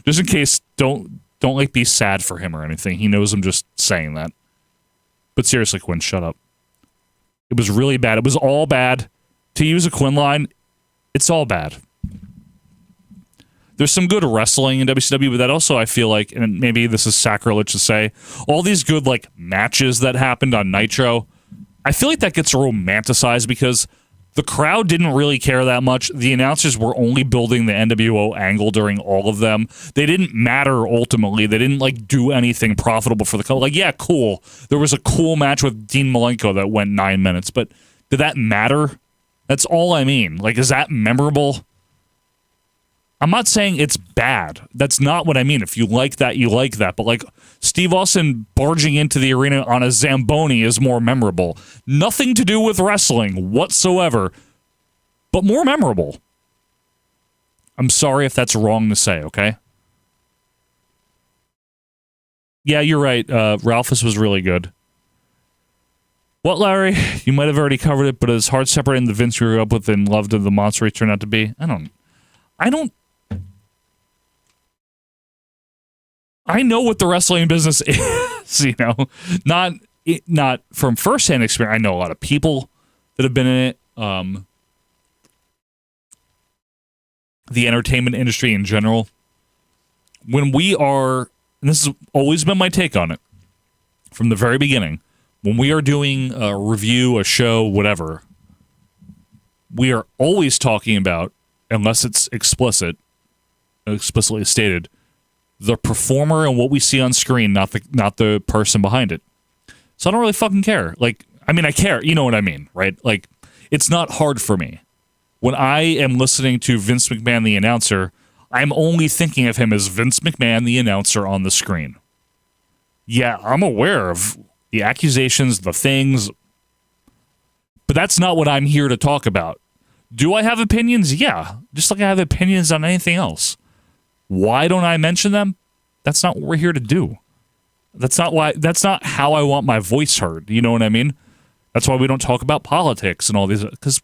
Just in case, don't like be sad for him or anything. He knows I'm just saying that. But seriously, Quinn, shut up. It was really bad. It was all bad. To use a Quinn line, it's all bad. There's some good wrestling in WCW, but that also I feel like, and maybe this is sacrilege to say, all these good like matches that happened on Nitro, I feel like that gets romanticized because the crowd didn't really care that much. The announcers were only building the NWO angle during all of them. They didn't matter ultimately. They didn't like do anything profitable for the company. Like, yeah, cool. There was a cool match with Dean Malenko that went 9 minutes, but did that matter? That's all I mean. Like, is that memorable? I'm not saying it's bad. That's not what I mean. If you like that, you like that. But like Steve Austin barging into the arena on a Zamboni is more memorable. Nothing to do with wrestling whatsoever, but more memorable. I'm sorry if that's wrong to say, okay? Yeah, you're right. Ralphus was really good. What, Larry? You might have already covered it, but it's hard separating the Vince we grew up with and loved the monster he turned out to be. I know what the wrestling business is, you know, not from firsthand experience. I know a lot of people that have been in it. The entertainment industry in general. When we are, and this has always been my take on it from the very beginning, when we are doing a review, a show, whatever, we are always talking about, unless it's explicitly stated, the performer and what we see on screen, not the person behind it. So I don't really fucking care. Like, I mean, I care. You know what I mean, right? Like, it's not hard for me. When I am listening to Vince McMahon, the announcer, I'm only thinking of him as Vince McMahon, the announcer on the screen. Yeah, I'm aware of the accusations, the things, but that's not what I'm here to talk about. Do I have opinions? Yeah, just like I have opinions on anything else. Why don't I mention them? That's not what we're here to do. That's not how I want my voice heard. You know what I mean? That's why we don't talk about politics and all these, because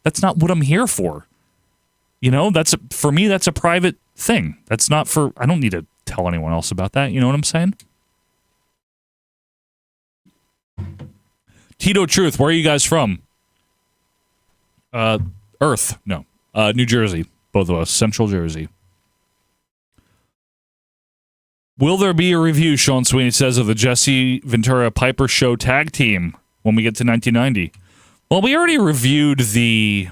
that's not what I'm here for. You know, for me, that's a private thing. That's not for, I don't need to tell anyone else about that. You know what I'm saying? Tito Truth, where are you guys from? Earth. No. New Jersey. Both of us. Central Jersey. Will there be a review, Sean Sweeney says, of the Jesse Ventura Piper Show tag team when we get to 1990? Well, we already reviewed the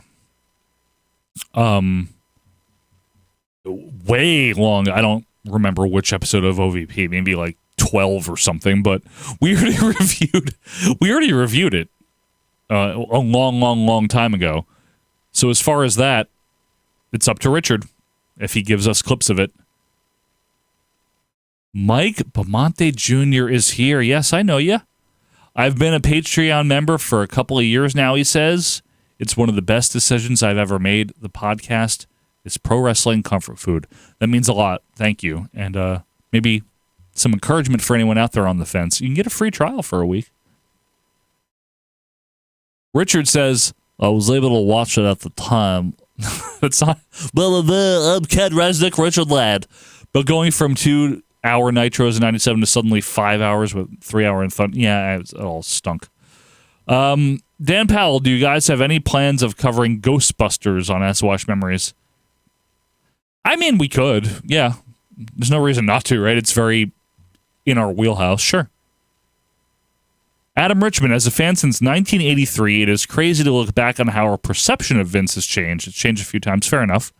way long, I don't remember which episode of OVP, maybe like 12 or something, but we already reviewed it a long time ago. So as far as that, it's up to Richard if he gives us clips of it. Mike Bamonte Jr. is here. Yes, I know you. I've been a Patreon member for a couple of years now, he says. It's one of the best decisions I've ever made. The podcast is pro wrestling comfort food. That means a lot. Thank you. And maybe some encouragement for anyone out there on the fence. You can get a free trial for a week. Richard says, I was able to watch it at the time. It's not. I'm Ken Resnick, Richard Ladd. But going from 2-hour nitros in 97 to suddenly 5 hours with 3-hour in fun. Yeah, it all stunk. Dan Powell, do you guys have any plans of covering Ghostbusters on Aswash Memories? I mean, we could. Yeah. There's no reason not to, right? It's very in our wheelhouse. Sure. Adam Richmond, as a fan since 1983, it is crazy to look back on how our perception of Vince has changed. It's changed a few times. Fair enough.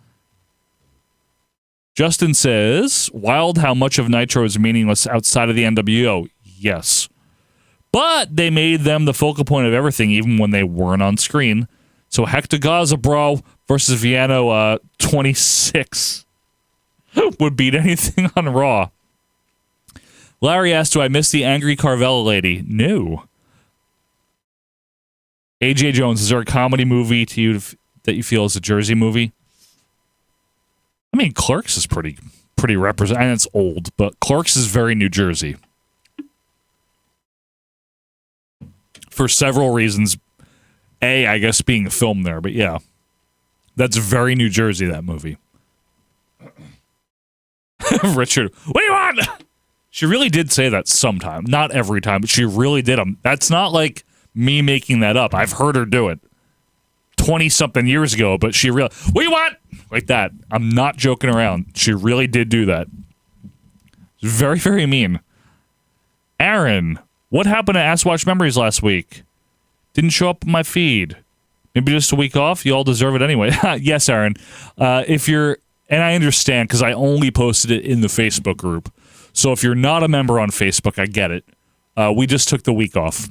Justin says, wild how much of Nitro is meaningless outside of the NWO. Yes. But they made them the focal point of everything, even when they weren't on screen. So Hector Gaza, bro, versus Viano 26 would beat anything on Raw. Larry asked, do I miss the angry Carvella lady? No. AJ Jones, is there a comedy movie to you that you feel is a Jersey movie? I mean, Clerks is pretty represent, and it's old, but Clerks is very New Jersey. For several reasons. A, I guess being filmed there, but yeah. That's very New Jersey, that movie. Richard, what do you want? She really did say that sometime. Not every time, but she really did. That's not like me making that up. I've heard her do it 20-something years ago, but she really, what do you want? Like that. I'm not joking around. She really did do that. Very, very mean. Aaron, what happened to Asswatch Memories last week? Didn't show up on my feed. Maybe just a week off? You all deserve it anyway. Yes, Aaron. If you're, and I understand because I only posted it in the Facebook group. So if you're not a member on Facebook, I get it. We just took the week off.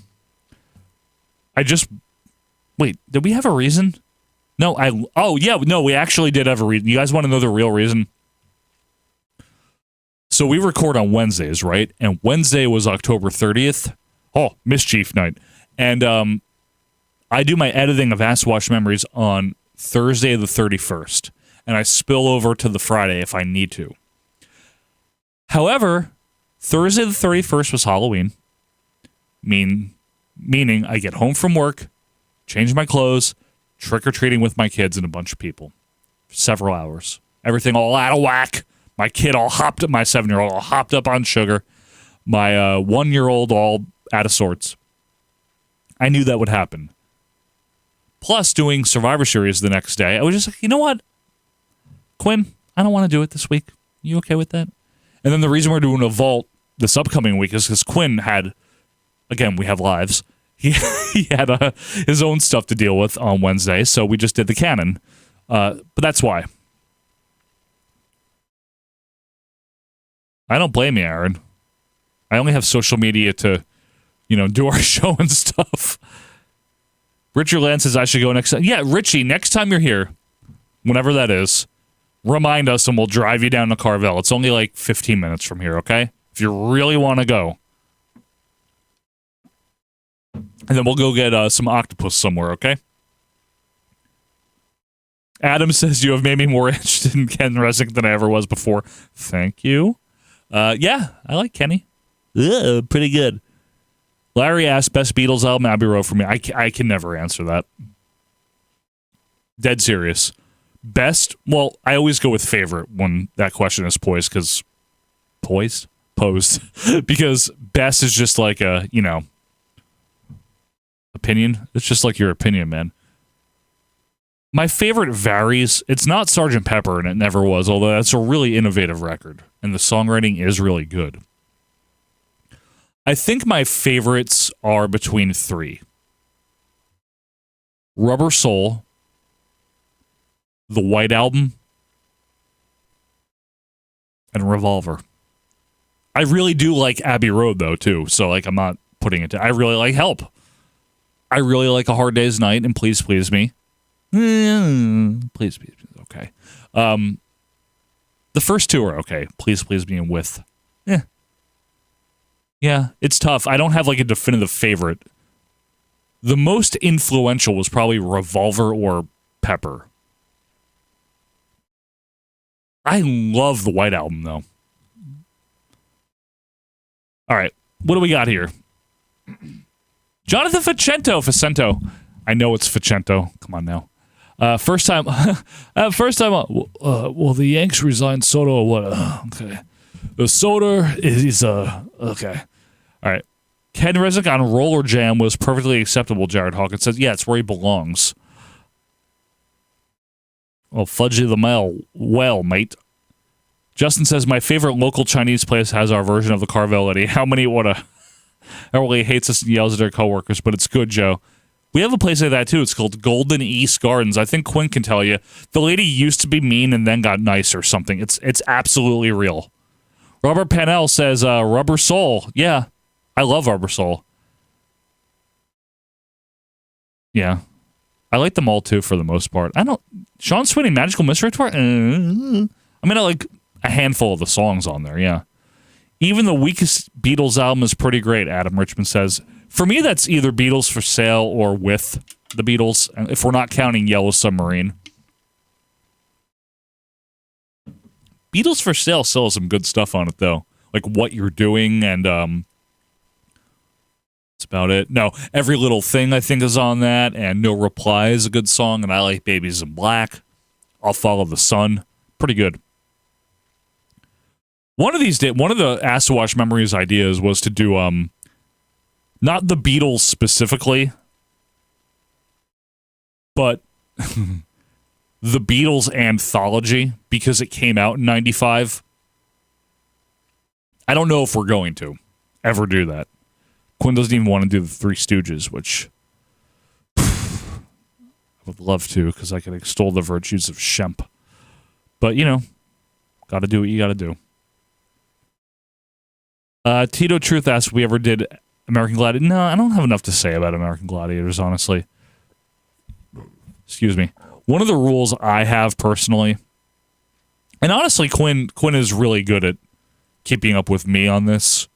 Wait, did we have a reason? No, we actually did have a reason. You guys want to know the real reason? So we record on Wednesdays, right? And Wednesday was October 30th. Oh, Mischief Night. And I do my editing of Asswash Memories on Thursday the 31st. And I spill over to the Friday if I need to. However, Thursday the 31st was Halloween. Meaning I get home from work, change my clothes, trick-or-treating with my kids and a bunch of people. For several hours. Everything all out of whack. My kid all hopped up, my 7-year-old all hopped up on sugar. My 1-year-old all out of sorts. I knew that would happen. Plus, doing Survivor Series the next day, I was just like, you know what? Quinn, I don't want to do it this week. You okay with that? And then the reason we're doing a vault this upcoming week is because Quinn had, again, we have lives. He had his own stuff to deal with on Wednesday, so we just did the canon. But that's why. I don't blame you, Aaron. I only have social media to, do our show and stuff. Richard Land says I should go next time. Yeah, Richie, next time you're here, whenever that is, remind us and we'll drive you down to Carvel. It's only like 15 minutes from here, okay? If you really want to go. And then we'll go get some octopus somewhere, okay? Adam says you have made me more interested in Ken Resnick than I ever was before. Thank you. Yeah, I like Kenny. Pretty good. Larry asked, best Beatles album, Abbey Road for me. I can never answer that. Dead serious. Best, well, I always go with favorite when that question is posed, because best is just like a, opinion. It's just like your opinion, man. My favorite varies. It's not Sgt. Pepper, and it never was, although that's a really innovative record, and the songwriting is really good. I think my favorites are between 3. Rubber Soul, the White Album, and Revolver. I really do like Abbey Road, though, too, so, like, I'm not putting it to... I really like Help. I really like A Hard Day's Night and Please Please Me. Please Please Me, okay. The first 2 are okay. Please Please Me and With. Yeah, it's tough. I don't have, like, a definitive favorite. The most influential was probably Revolver or Pepper. I love the White Album, though. All right, what do we got here? Jonathan Facento. I know it's Facento. Come on now. First time. Well, the Yanks resigned Soto or what? Okay. The Soto is okay. All right. Ken Resnick on Roller Jam was perfectly acceptable, Jared Hawkins says. Yeah, it's where he belongs. Well, Fudgy the Mail. Well, mate. Justin says, my favorite local Chinese place has our version of the Carvel Eddy. How many everybody hates us and yells at their coworkers, but it's good, Joe. We have a place like that, too. It's called Golden East Gardens. I think Quinn can tell you. The lady used to be mean and then got nice or something. It's absolutely real. Robert Pannell says, Rubber Soul. Yeah, I love Rubber Soul. Yeah. I like them all, too, for the most part. Sean Sweeney, Magical Mystery Tour? I mean, I like a handful of the songs on there, yeah. Even the weakest Beatles album is pretty great, Adam Richmond says. For me, that's either Beatles for Sale or With the Beatles, if we're not counting Yellow Submarine. Beatles for Sale still has some good stuff on it, though. Like What You're Doing, and that's about it. No, Every Little Thing, I think, is on that, and No Reply is a good song, and I like Babies in Black. I'll Follow the Sun. Pretty good. One of these days, one of the Ask to Watch Memories ideas was to do, not the Beatles specifically, but the Beatles anthology, because it came out in 95. I don't know if we're going to ever do that. Quinn doesn't even want to do the Three Stooges, which I would love to, because I could extol the virtues of Shemp. But, got to do what you got to do. Tito Truth asks if we ever did American Gladiators. No, I don't have enough to say about American Gladiators, honestly. Excuse me. One of the rules I have personally, and honestly, Quinn is really good at keeping up with me on this,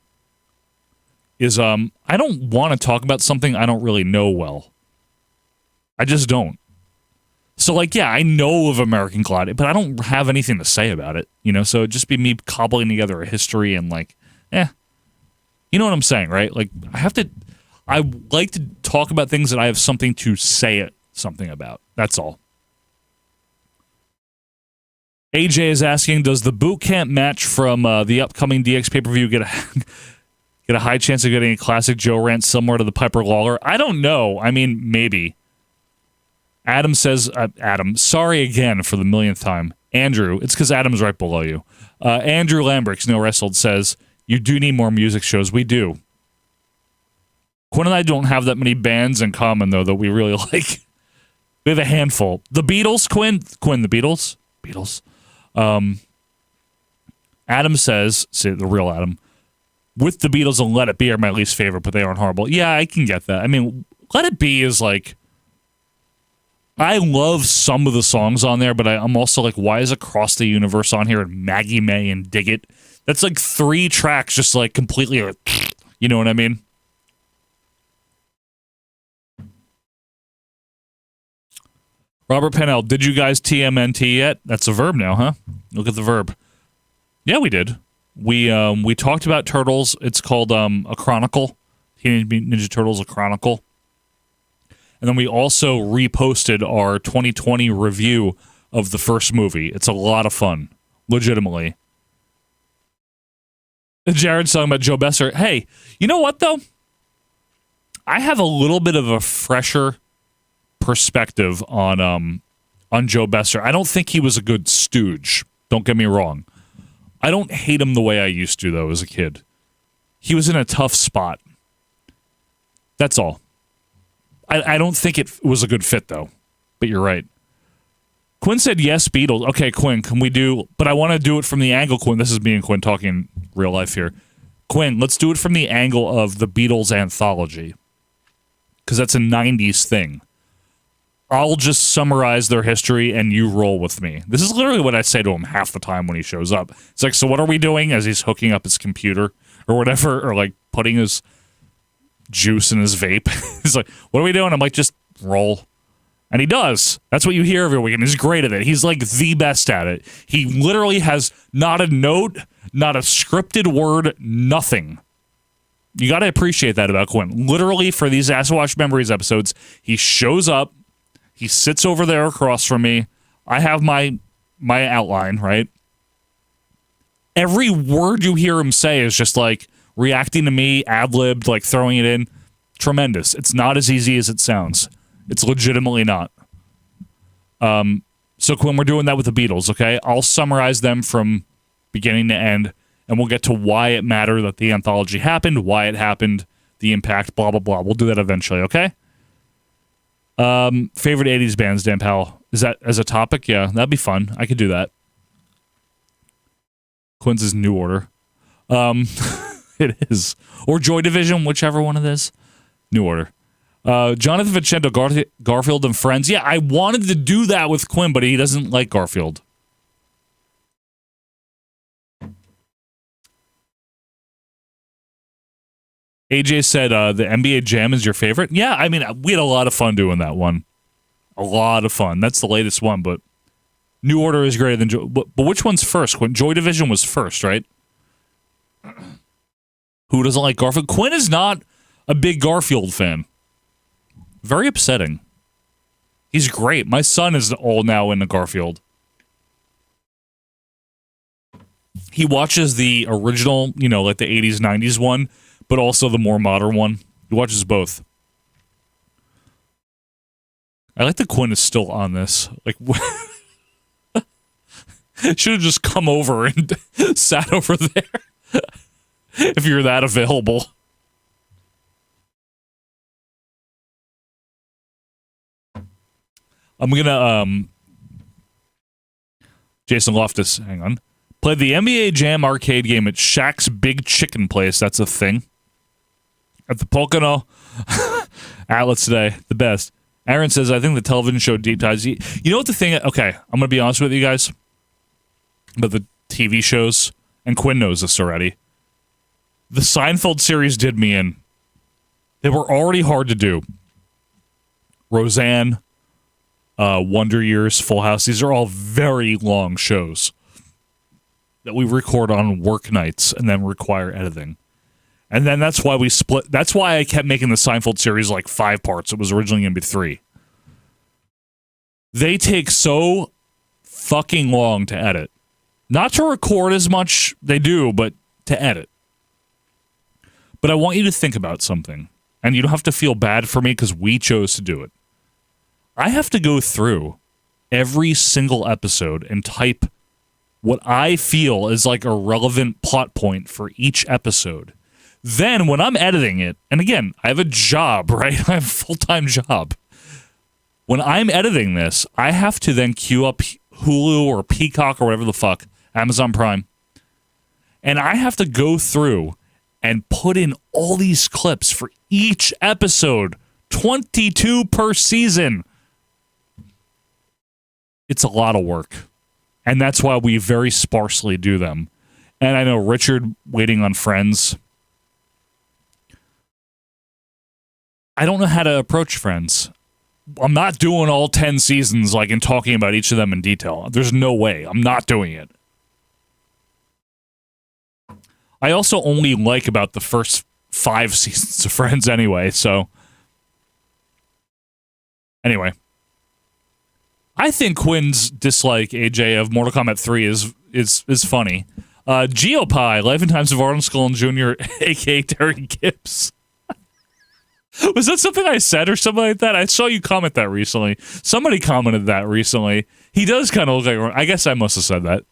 is I don't want to talk about something I don't really know well. I just don't. So, like, yeah, I know of American Gladiators, but I don't have anything to say about it, So it'd just be me cobbling together a history and, like, you know what I'm saying, right? Like, I like to talk about things that I have something to say something about. That's all. AJ is asking, does the boot camp match from the upcoming DX pay-per-view get a high chance of getting a classic Joe rant similar to the Piper Lawler? I don't know. I mean, maybe. Adam says, sorry again for the millionth time. Andrew, it's because Adam's right below you. Andrew Lambrix, No Wrestled, says, you do need more music shows. We do. Quinn and I don't have that many bands in common, though, that we really like. We have a handful. The Beatles, Quinn, the Beatles? Beatles. Adam says, the real Adam, With the Beatles and Let It Be are my least favorite, but they aren't horrible. Yeah, I can get that. I mean, Let It Be is like, I love some of the songs on there, but I'm also like, why is Across the Universe on here and Maggie May and Dig It? That's like 3 tracks just like completely, like, you know what I mean? Robert Pennell, did you guys TMNT yet? That's a verb now, huh? Look at the verb. Yeah, we did. We talked about Turtles. It's called A Chronicle. Teenage Mutant Ninja Turtles, A Chronicle. And then we also reposted our 2020 review of the first movie. It's a lot of fun, legitimately. Jared's talking about Joe Besser. Hey, you know what, though? I have a little bit of a fresher perspective on Joe Besser. I don't think he was a good stooge. Don't get me wrong. I don't hate him the way I used to, though, as a kid. He was in a tough spot. That's all. I don't think it was a good fit, though. But you're right. Quinn said yes, Beatles. Okay, Quinn, can we do... But I want to do it from the angle, Quinn. This is me and Quinn talking real life here. Quinn, let's do it from the angle of the Beatles anthology. Because that's a 90s thing. I'll just summarize their history and you roll with me. This is literally what I say to him half the time when he shows up. It's like, so what are we doing as he's hooking up his computer or whatever, or like putting his juice in his vape? He's like, what are we doing? I'm like, just roll. And he does. That's what you hear every week, and he's great at it. He's like the best at it. He literally has not a note, not a scripted word, nothing. You got to appreciate that about Quinn. Literally, for these Ass Wash Memories episodes, he shows up, he sits over there across from me. I have my outline, right? Every word you hear him say is just like reacting to me, ad-libbed, like throwing it in. Tremendous. It's not as easy as it sounds. It's legitimately not. So, Quinn, we're doing that with the Beatles, okay? I'll summarize them from beginning to end, and we'll get to why it mattered that the anthology happened, why it happened, the impact, blah, blah, blah. We'll do that eventually, okay? Favorite 80s bands, Dan Powell. Is that as a topic? Yeah, that'd be fun. I could do that. Quinn's is New Order. It is. Or Joy Division, whichever one it is. New Order. Jonathan Vicento, Garfield and Friends. Yeah, I wanted to do that with Quinn, but he doesn't like Garfield. AJ said the NBA Jam is your favorite. Yeah, I mean, we had a lot of fun doing that one. A lot of fun. That's the latest one, but New Order is greater than Joy. But which one's first? Joy Division was first, right? Who doesn't like Garfield? Quinn is not a big Garfield fan. Very upsetting. He's great. My son is all now into Garfield. He watches the original, you know, like the 80s, 90s one, but also the more modern one. He watches both. I like that Quinn is still on this. Like, should have just come over and sat over there if you're that available. I'm gonna Jason Loftus, hang on. Played the NBA Jam arcade game at Shaq's Big Chicken Place. That's a thing. At the Pocono outlets today. The best. Aaron says, I think the television show Deep Dives. You know what the thing... Okay, I'm going to be honest with you guys. But the TV shows, and Quinn knows this already. The Seinfeld series did me in. They were already hard to do. Roseanne, Wonder Years, Full House. These are all very long shows that we record on work nights and then require editing. And then that's why we split. That's why I kept making the Seinfeld series like 5 parts. It was originally going to be 3. They take so fucking long to edit. Not to record as much, they do, but to edit. But I want you to think about something. And you don't have to feel bad for me because we chose to do it. I have to go through every single episode and type what I feel is like a relevant plot point for each episode. Then when I'm editing it, and again, I have a job, right? I have a full-time job. When I'm editing this, I have to then queue up Hulu or Peacock or whatever the fuck, Amazon Prime. And I have to go through and put in all these clips for each episode, 22 per season. It's a lot of work. And that's why we very sparsely do them. And I know Richard waiting on Friends. I don't know how to approach Friends. I'm not doing all 10 seasons like and talking about each of them in detail. There's no way. I'm not doing it. I also only like about the first 5 seasons of Friends anyway, so... Anyway. I think Quinn's dislike, AJ, of Mortal Kombat 3 is funny. Geopie, Life and Times of Arnold Scullin Jr., a.k.a. Terry Gibbs. Was that something I said or something like that? I saw you comment that recently. Somebody commented that recently. He does kind of look like... I guess I must have said that.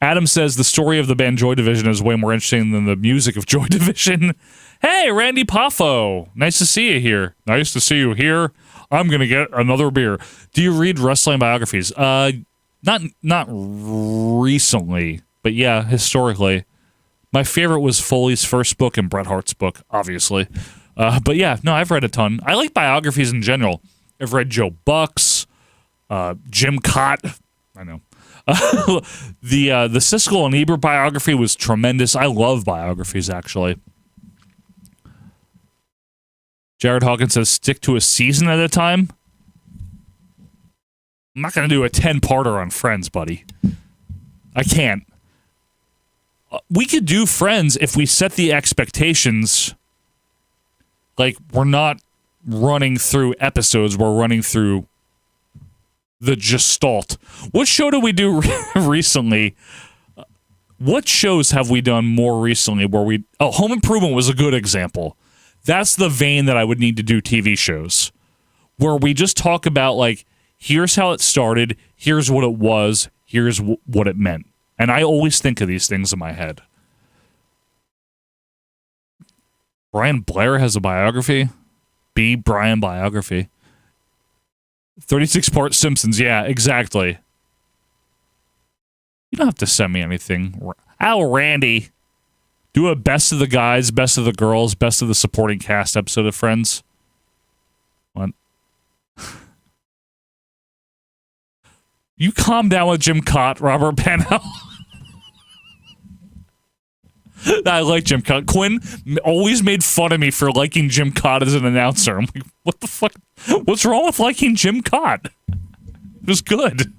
Adam says the story of the band Joy Division is way more interesting than the music of Joy Division. Hey, Randy Poffo. Nice to see you here. Nice to see you here. I'm going to get another beer. Do you read wrestling biographies? Not recently, but yeah, historically. My favorite was Foley's first book and Bret Hart's book, obviously. But yeah, no, I've read a ton. I like biographies in general. I've read Joe Buck's, Jim Cott. I know. The Siskel and Ebert biography was tremendous. I love biographies, actually. Jared Hawkins says, stick to a season at a time. I'm not going to do a 10-parter on Friends, buddy. I can't. We could do Friends if we set the expectations. Like, we're not running through episodes. We're running through the gestalt. What show did we do recently? What shows have we done more recently where we... Oh, Home Improvement was a good example. That's the vein that I would need to do TV shows. Where we just talk about, like, here's how it started, here's what it was, here's what it meant. And I always think of these things in my head. Brian Blair has a biography. B. Brian biography. 36-part Simpsons. Yeah, exactly. You don't have to send me anything. Randy. Do a best of the guys, best of the girls, best of the supporting cast episode of Friends. What? You calm down with Jim Cott, Robert Pano. I like Jim Cott. Quinn always made fun of me for liking Jim Cott as an announcer. I'm like, what the fuck? What's wrong with liking Jim Cott? It was good.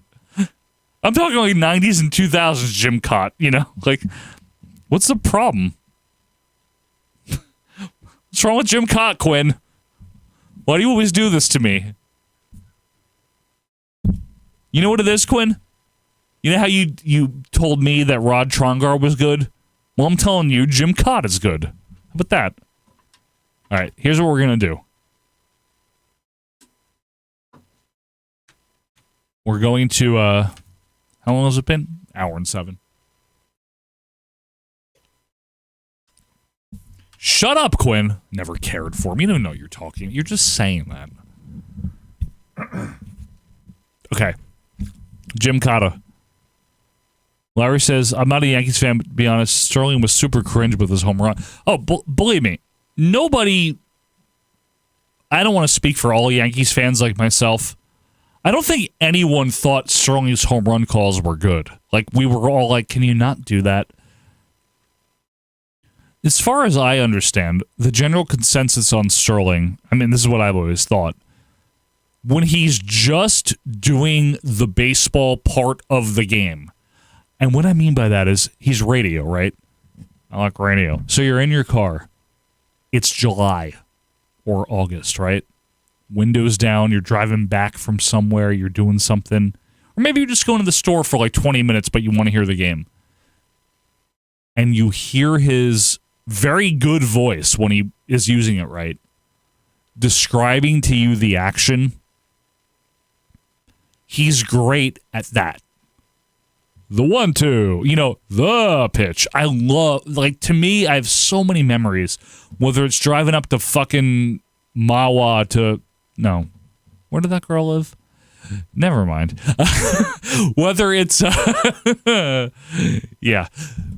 I'm talking like 90s and 2000s Jim Cott, you know? Like, what's the problem? What's wrong with Jim Cott, Quinn? Why do you always do this to me? You know what it is, Quinn? You know how you told me that Rod Trongar was good? Well, I'm telling you, Jim Cott is good. How about that? All right, here's what we're going to do. We're going to, how long has it been? Hour and 7. Shut up, Quinn. Never cared for him. You don't know you're talking. You're just saying that. Okay. Jim Cotta. Larry says, I'm not a Yankees fan, but to be honest, Sterling was super cringe with his home run. Oh, believe me, nobody... I don't want to speak for all Yankees fans like myself. I don't think anyone thought Sterling's home run calls were good. Like, we were all like, can you not do that? As far as I understand, the general consensus on Sterling, I mean, this is what I've always thought, when he's just doing the baseball part of the game, and what I mean by that is he's radio, right? I like radio. So you're in your car. It's July or August, right? Windows down, you're driving back from somewhere, you're doing something. Or maybe you're just going to the store for like 20 minutes, but you want to hear the game. And you hear his very good voice when he is using it right, describing to you the action. He's great at that. The 1-2, you know, the pitch. I love, like, to me, I have so many memories. Whether it's driving up to fucking Mawa to, no, where did that girl live? Never mind. Whether it's, yeah,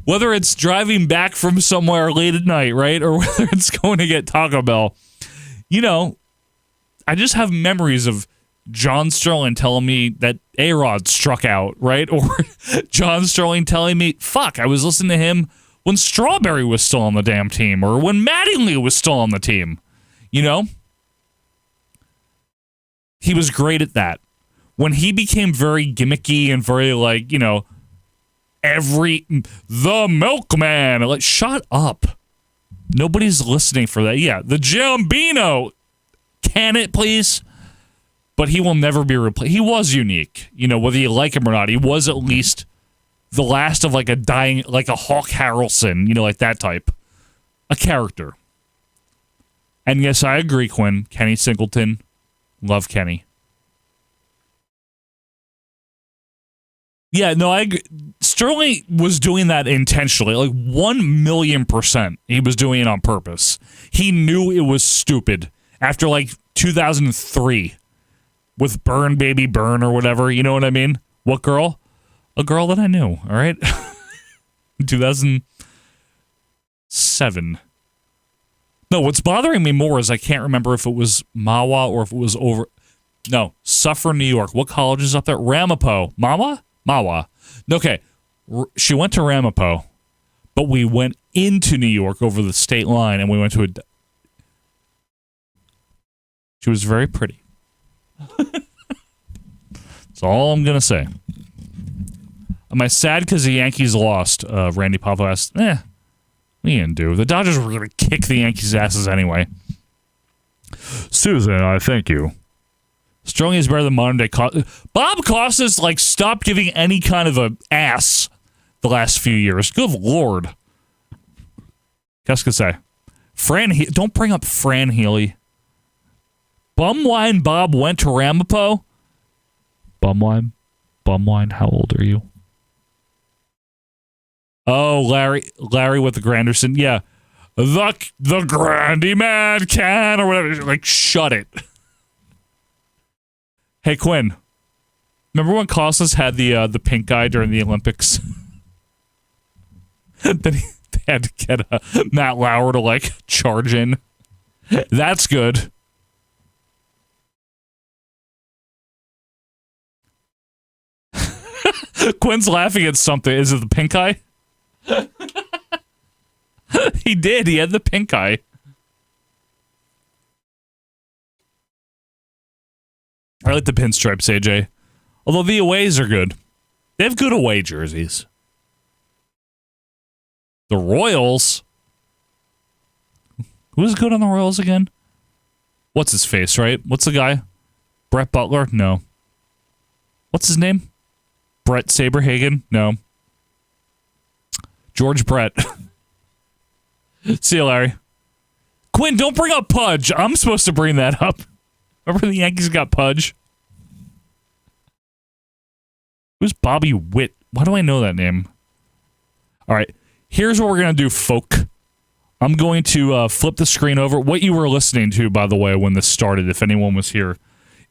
whether it's driving back from somewhere late at night, right? Or whether it's going to get Taco Bell, you know, I just have memories of John Sterling telling me that A-Rod struck out, right? Or John Sterling telling me, fuck, I was listening to him when Strawberry was still on the damn team, or when Mattingly was still on the team. You know? He was great at that. When he became very gimmicky and very, like, you know, the milkman, like, shut up. Nobody's listening for that. Yeah, the Jambino. Can it, please? but he will never be replaced. He was unique, whether you like him or not. He was at least the last of like a dying, like a Hawk Harrelson, like that type, a character. And yes, I agree, Quinn. Kenny Singleton, love Kenny. Yeah, no, I agree. Sterling was doing that intentionally, like 1,000,000%. He was doing it on purpose. He knew it was stupid after like 2003 with Burn Baby Burn or whatever. You know what I mean? What girl? A girl that I knew. All right, 2007. No, what's bothering me more is I can't remember if it was Mawa or if it was over. No, Suffer, New York. What college is up there? Ramapo. Mawa. Okay, she went to Ramapo, but we went into New York over the state line, and we went to She was very pretty. That's all I'm gonna say. Am I sad because the Yankees lost? Randy Papa asked. We didn't do. The Dodgers were gonna kick the Yankees' asses anyway. Susan, I thank you. Sterling is better than modern day Bob Costas, like, stopped giving any kind of a ass the last few years. Good Lord. Qu'est-ce que c'est? Don't bring up Fran Healy. Bumwine Bob went to Ramapo. Bumwine, how old are you? Oh, Larry with the Granderson. Yeah. The Grandy Man can, or whatever. Like, shut it. Hey, Quinn, remember when Costas had the pink guy during the Olympics? Then they had to get Matt Lauer to, like, charge in. That's good. Quinn's laughing at something. Is it the pink eye? He did. He had the pink eye. I like the pinstripes, AJ. Although the aways are good. They have good away jerseys. The Royals. Who's good on the Royals again? What's his face, right? What's the guy? Brett Butler? No. What's his name? Brett Saberhagen? No. George Brett. See you, Larry. Quinn, don't bring up Pudge. I'm supposed to bring that up. Remember the Yankees got Pudge? Who's Bobby Witt? Why do I know that name? All right. Here's what we're going to do, folk. I'm going to flip the screen over. What you were listening to, by the way, when this started, if anyone was here,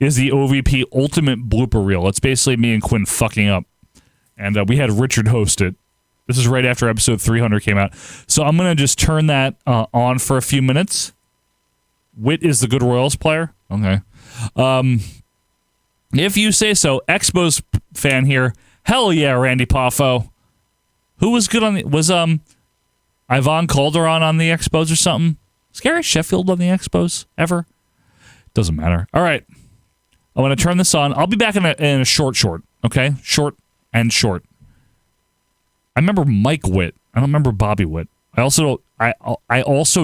is the OVP Ultimate Blooper Reel. It's basically me and Quinn fucking up. And we had Richard host it. This is right after episode 300 came out. So I'm going to just turn that on for a few minutes. Witt is the good Royals player? Okay. If you say so. Expos fan here. Hell yeah, Randy Poffo. Who was good on the... Was Ivan Calderon on the Expos or something? Was Gary Sheffield on the Expos ever? Doesn't matter. All right. I'm going to turn this on. I'll be back in a short. Okay? Short. I remember Mike Witt. I don't remember Bobby Witt. I also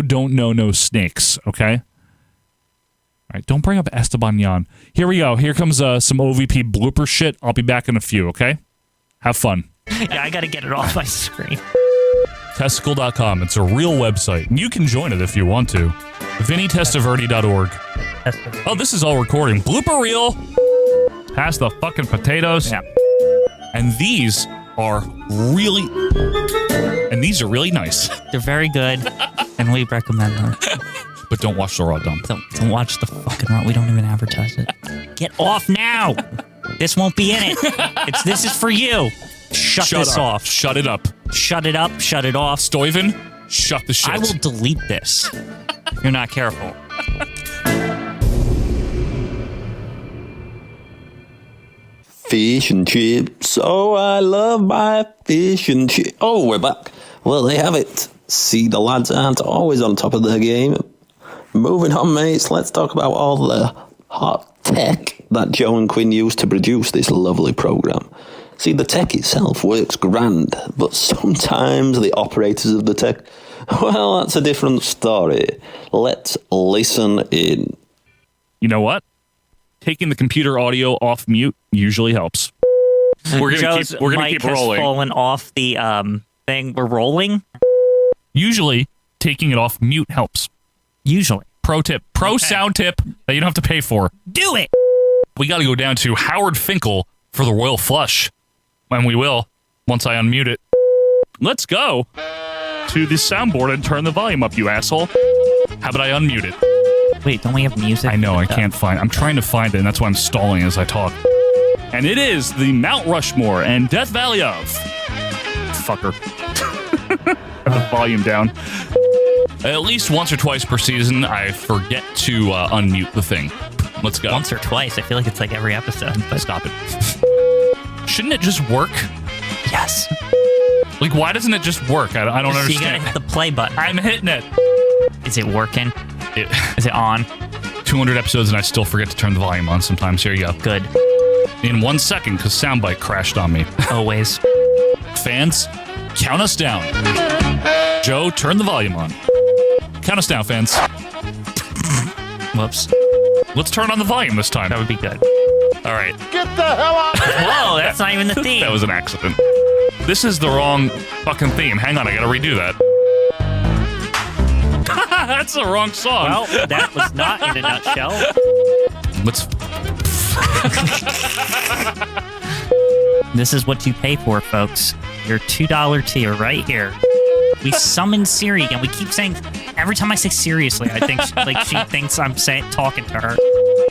don't know no snakes, okay? All right, don't bring up Esteban Yan. Here we go. Here comes some OVP blooper shit. I'll be back in a few, okay? Have fun. Yeah, I gotta get it off my screen. Testicle.com. It's a real website, and you can join it if you want to. VinnyTestaverde.org. Oh, this is all recording. Blooper reel. Pass the fucking potatoes. Yeah. And these are really nice. They're very good, and we recommend them. But don't watch the raw dump. Don't watch the fucking raw. We don't even advertise it. Get off now. This won't be in it. This is for you. Shut this off. Shut it up. Shut it up. Shut it off. Stuyven, shut the shit. I will delete this if you're not careful. Fish and chips. Oh, I love my fish and chips. Oh, we're back. Well, they have it. See, the lads aren't always on top of their game. Moving on, mates, let's talk about all the hot tech that Joe and Quinn used to produce this lovely program. See, the tech itself works grand, but sometimes the operators of the tech, well, that's a different story. Let's listen in. You know what? taking the computer audio off mute usually helps. We're gonna keep rolling. Has fallen off the thing. We're rolling. Usually, taking it off mute helps. Usually. Pro tip. Sound tip that you don't have to pay for. Do it. We got to go down to Howard Finkel for the Royal Flush. And we will, once I unmute it. Let's go to the soundboard and turn the volume up, you asshole. How about I unmute it? Wait, don't we have music? I know, I can't find. I'm trying to find it, and that's why I'm stalling as I talk. And it is the Mount Rushmore and Death Valley of... Fucker. Got the volume down. At least once or twice per season, I forget to unmute the thing. Let's go. Once or twice. I feel like it's like every episode. But Stop it. Shouldn't it just work? yes. Like, why doesn't it just work? I don't So you understand. gotta hit the play button. I'm hitting it. Is it working? Is it on? 200 episodes and I still forget to turn the volume on sometimes. Here you go. Good. In 1 second, because Soundbite crashed on me. Always. Fans, count us down. Joe, turn the volume on. Count us down, fans. Whoops. Let's turn on the volume this time. That would be good. All right. Whoa, that's not even the theme. That was an accident. This is the wrong fucking theme. Hang on, I gotta redo that. That's the wrong song. Well, that was not in a nutshell. Let's. This is what you pay for, folks. Your $2 tier right here. We summoned Siri, and we keep saying every time I say seriously, I think she thinks I'm talking to her.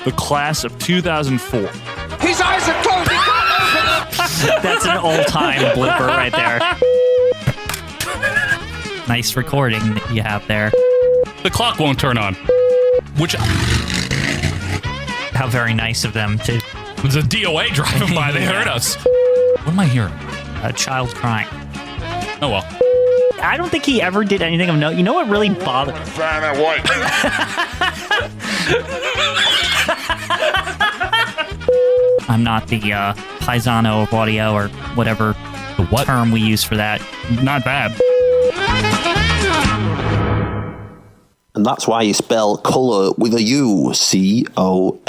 The class of 2004. His eyes are closed. He can't open them. That's an old-time blooper right there. Nice recording that you have there. The clock won't turn on. Which. How very nice of them to There's a DOA driving by. They heard us. What am I hearing? a child crying. Oh, well. I don't think he ever did anything of note. You know what really bothered me? I'm not the paisano of audio or whatever term we use for that. Not bad. And that's why you spell colour with a U. C-O-L-O-U-R.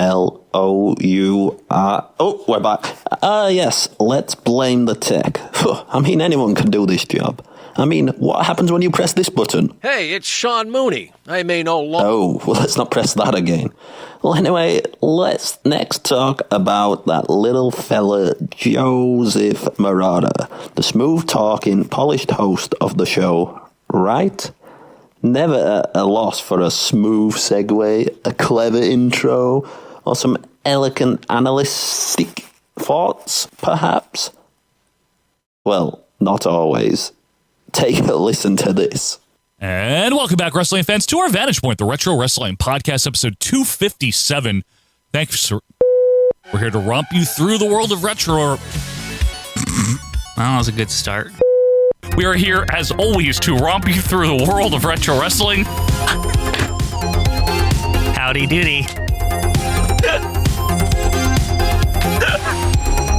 Oh, we're back. Yes, let's blame the tech. I mean, anyone can do this job. I mean, what happens when you press this button? Hey, it's Sean Mooney. I may no longer... Oh, well, let's not press that again. Well, anyway, let's next talk about that little fella, Joseph Murata, the smooth-talking, polished host of the show, right? Never a loss for a smooth segue, a clever intro, or some elegant analytic thoughts, perhaps? Well, not always. Take a listen to this. And welcome back, wrestling fans, to our Vantage Point, the Retro Wrestling Podcast, episode 257. Thanks, sir. We're here to romp you through the world of retro. Well, that was a good start. We are here, as always, to romp you through the world of retro wrestling. Howdy doody.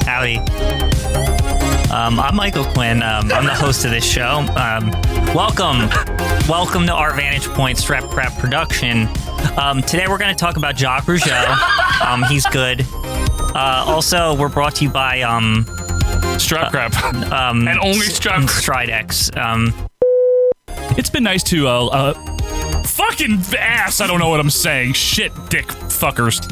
Howdy. I'm Michael Quinn. I'm the host of this show. Welcome to our Vantage Point Strap Crap production. Today we're going to talk about Jacques Rougeau. He's good. Also, we're brought to you by Strap Crap. And only Strap Stridex. It's been nice to, fucking ass. I don't know what I'm saying. Shit, dick fuckers.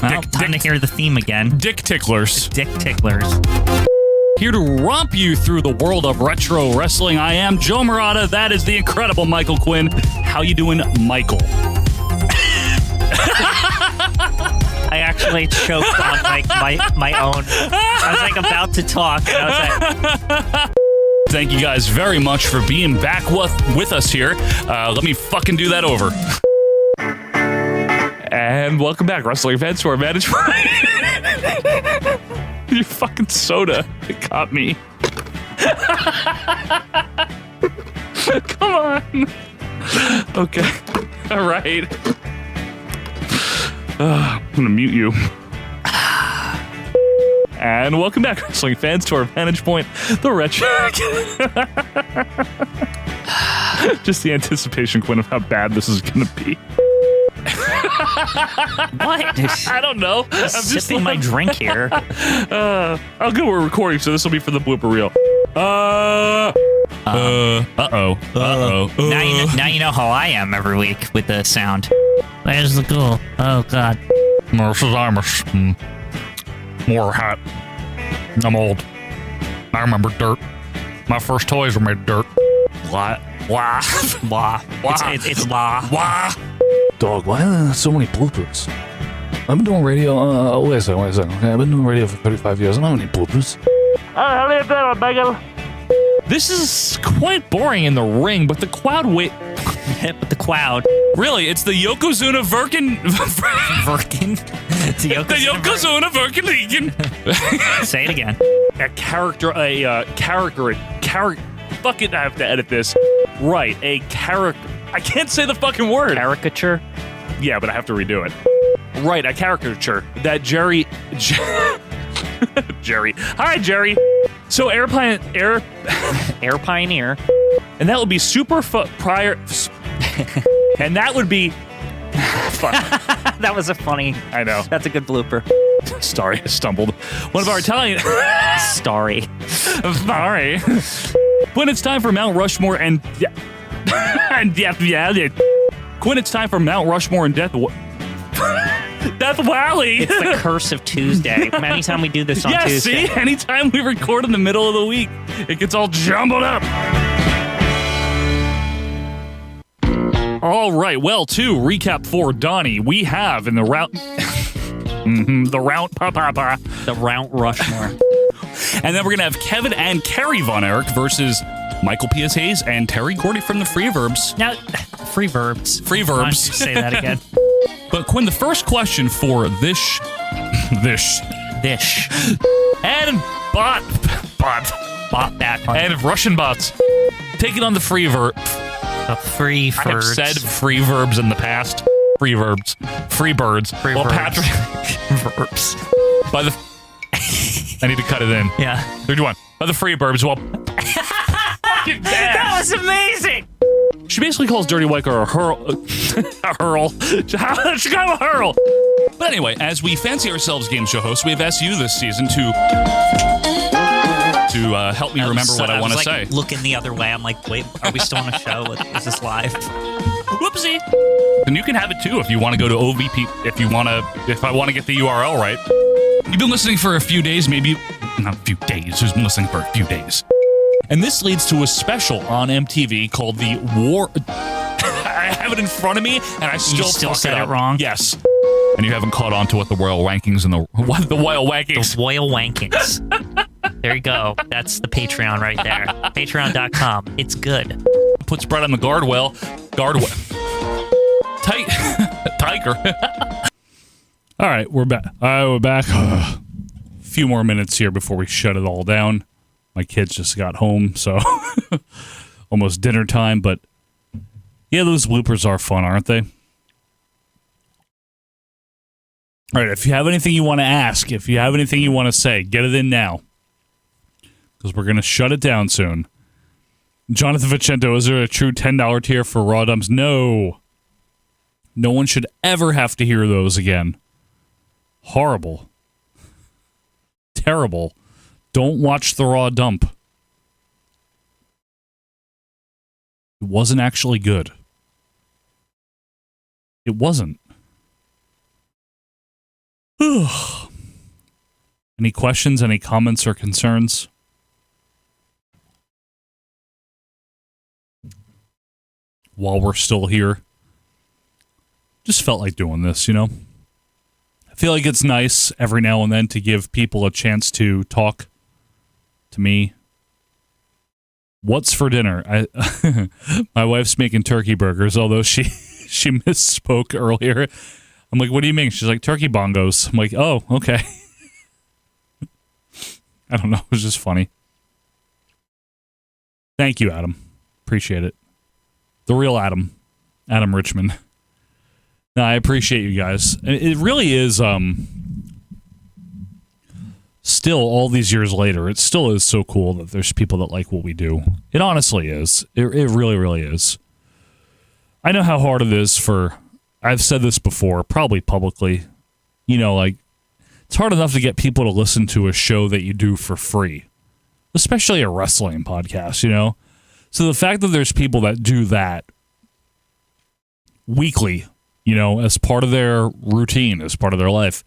Well, time to hear the theme again. Dick ticklers. Dick ticklers. Here to romp you through the world of retro wrestling. I am Joe Murata. That is the incredible Michael Quinn. How you doing, Michael? I actually choked on my own. I was like about to talk, and I was like, Thank you guys very much for being back with us here. Let me fucking do that over. And welcome back, wrestling fans, to our Vantage Point. Your fucking soda. It caught me. Come on. Okay. All right. I'm gonna mute you. And welcome back, wrestling fans, to our Vantage Point, the retro. Just the anticipation, Quinn, of how bad this is gonna be. What? I don't know. I'm just Sipping my drink here. Oh, good. We're recording, so this will be for the blooper reel. Now you know how I am every week with the sound. Where's the goal? Oh God. More hot. I'm old. I remember dirt. My first toys were made of dirt. Wah. Wah. Wah. It's wah. Wah! Dog, why are there so many bloopers? I've been doing radio. Wait a second. Okay, I've been doing radio for 35 years. I don't have any bloopers. This is quite boring in the ring, but the crowd wait. But the cloud. Really, it's the Yokozuna Virkin. Virkin. It's the Yokozuna Virkin Legion. Say it again. A character. Fuck it, I have to edit this. Right, a character. I can't say the fucking word. Caricature. Yeah, but I have to redo it. Right, a caricature that Jerry. Jerry. Hi, Jerry. So Air Pioneer. and that would be super prior. And that would be. Fuck. That was a funny. I know. That's a good blooper. Sorry, I stumbled. One of our Italian. Sorry. Sorry. When it's time for Mount Rushmore and. When it's time for Mount Rushmore and Death Valley. It's the curse of Tuesday. Anytime we do this on Tuesday. See? Anytime we record in the middle of the week, it gets all jumbled up. All right. Well, to recap for Donnie, we have in the route... the Round Rushmore. And then we're going to have Kevin and Carrie Von Erich versus Michael P.S. Hayes and Terry Gordy from the Free Verbs. Now, free verbs. Free Why don't you Verbs. say that again. But Quinn, the first question for this Dish. and bot That. and Russian bots taking on the Free Verb. The free I have birds. said Free Verbs in the past. Free Verbs. Free Birds. Free well, verbs. Patrick. verbs. By the. I need to cut it in. Yeah. 3, 2, 1. By the Free Verbs. Well. That was amazing. She basically calls Dirty Whiker a hurl. A hurl. She got a hurl. But anyway, as we fancy ourselves game show hosts, we have asked you this season to help me remember what I want to say. Looking the other way. I'm like, wait, are we still on a show? Is this live? Whoopsie. And you can have it too if you want to go to OVP. If I want to get the URL right. You've been listening for a few days, maybe not a few days. Who's been listening for a few days? And this leads to a special on MTV called the War. I have it in front of me, and I still said it it wrong? Yes. And you haven't caught on to what the Royal Rankings and the Royal Wankings. The Royal Wankings. There you go. That's the Patreon right there. Patreon.com. It's good. Puts bread on the guardrail. Tiger. All right, we're back. We're back. A few more minutes here before we shut it all down. My kids just got home, so almost dinner time. But yeah, those bloopers are fun, aren't they? All right, if you have anything you want to ask, if you have anything you want to say, get it in now. Because we're going to shut it down soon. Jonathan Vicento, is there a true $10 tier for Raw Dumps? No. No one should ever have to hear those again. Horrible. Terrible. Don't watch the Raw Dump. It wasn't actually good. It wasn't. Any questions, any comments or concerns? While we're still here. Just felt like doing this, you know? I feel like it's nice every now and then to give people a chance to talk to me. What's for dinner? My wife's making turkey burgers, although she misspoke earlier. I'm like, what do you mean? She's like, turkey bongos. I'm like, oh, okay. I don't know. It was just funny. Thank you, Adam. Appreciate it. The real Adam. Adam Richmond. No, I appreciate you guys. It really is, still, all these years later, it still is so cool that there's people that like what we do. It honestly is. It really, really is. I know how hard it is for I've said this before, probably publicly. Like, it's hard enough to get people to listen to a show that you do for free, especially a wrestling podcast, So the fact that there's people that do that weekly, as part of their routine, as part of their life,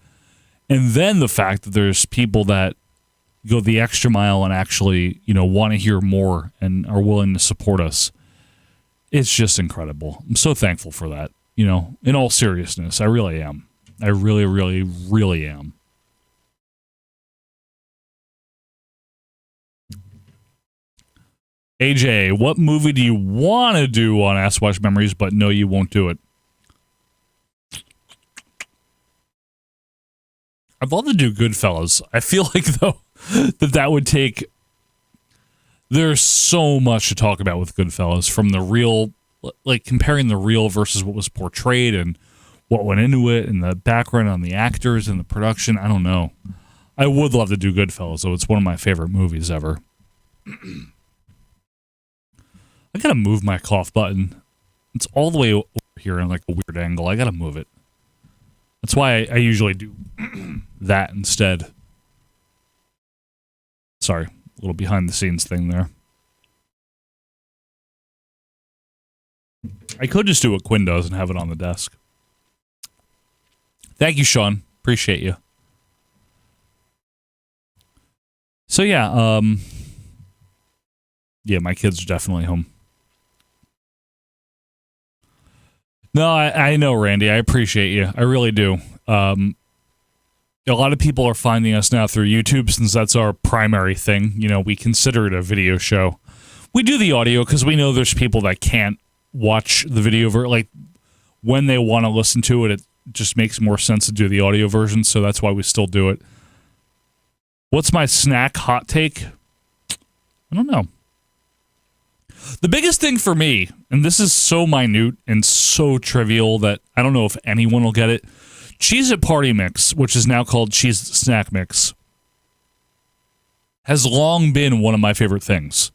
and then the fact that there's people that go the extra mile and actually, want to hear more and are willing to support us, it's just incredible. I'm so thankful for that, in all seriousness. I really am. I really, really, really am. AJ, what movie do you want to do on Ask Watch Memories, but no, you won't do it? I'd love to do Goodfellas. I feel like, though, that would take... There's so much to talk about with Goodfellas, from the real, like comparing the real versus what was portrayed and what went into it and the background on the actors and the production. I don't know. I would love to do Goodfellas, though. It's one of my favorite movies ever. I gotta move my cough button. It's all the way over here in like a weird angle. I gotta move it. That's why I usually do that instead. Sorry, a little behind the scenes thing there. I could just do what Quinn does and have it on the desk. Thank you, Sean. Appreciate you. So yeah, my kids are definitely home. No, I know, Randy. I appreciate you. I really do. A lot of people are finding us now through YouTube, since that's our primary thing. We consider it a video show. We do the audio because we know there's people that can't watch the video like when they want to listen to it. It just makes more sense to do the audio version, so that's why we still do it. What's my snack hot take? I don't know. The biggest thing for me, and this is so minute and so trivial that I don't know if anyone will get it, Cheez-It Party Mix, which is now called Cheez-It Snack Mix, has long been one of my favorite things.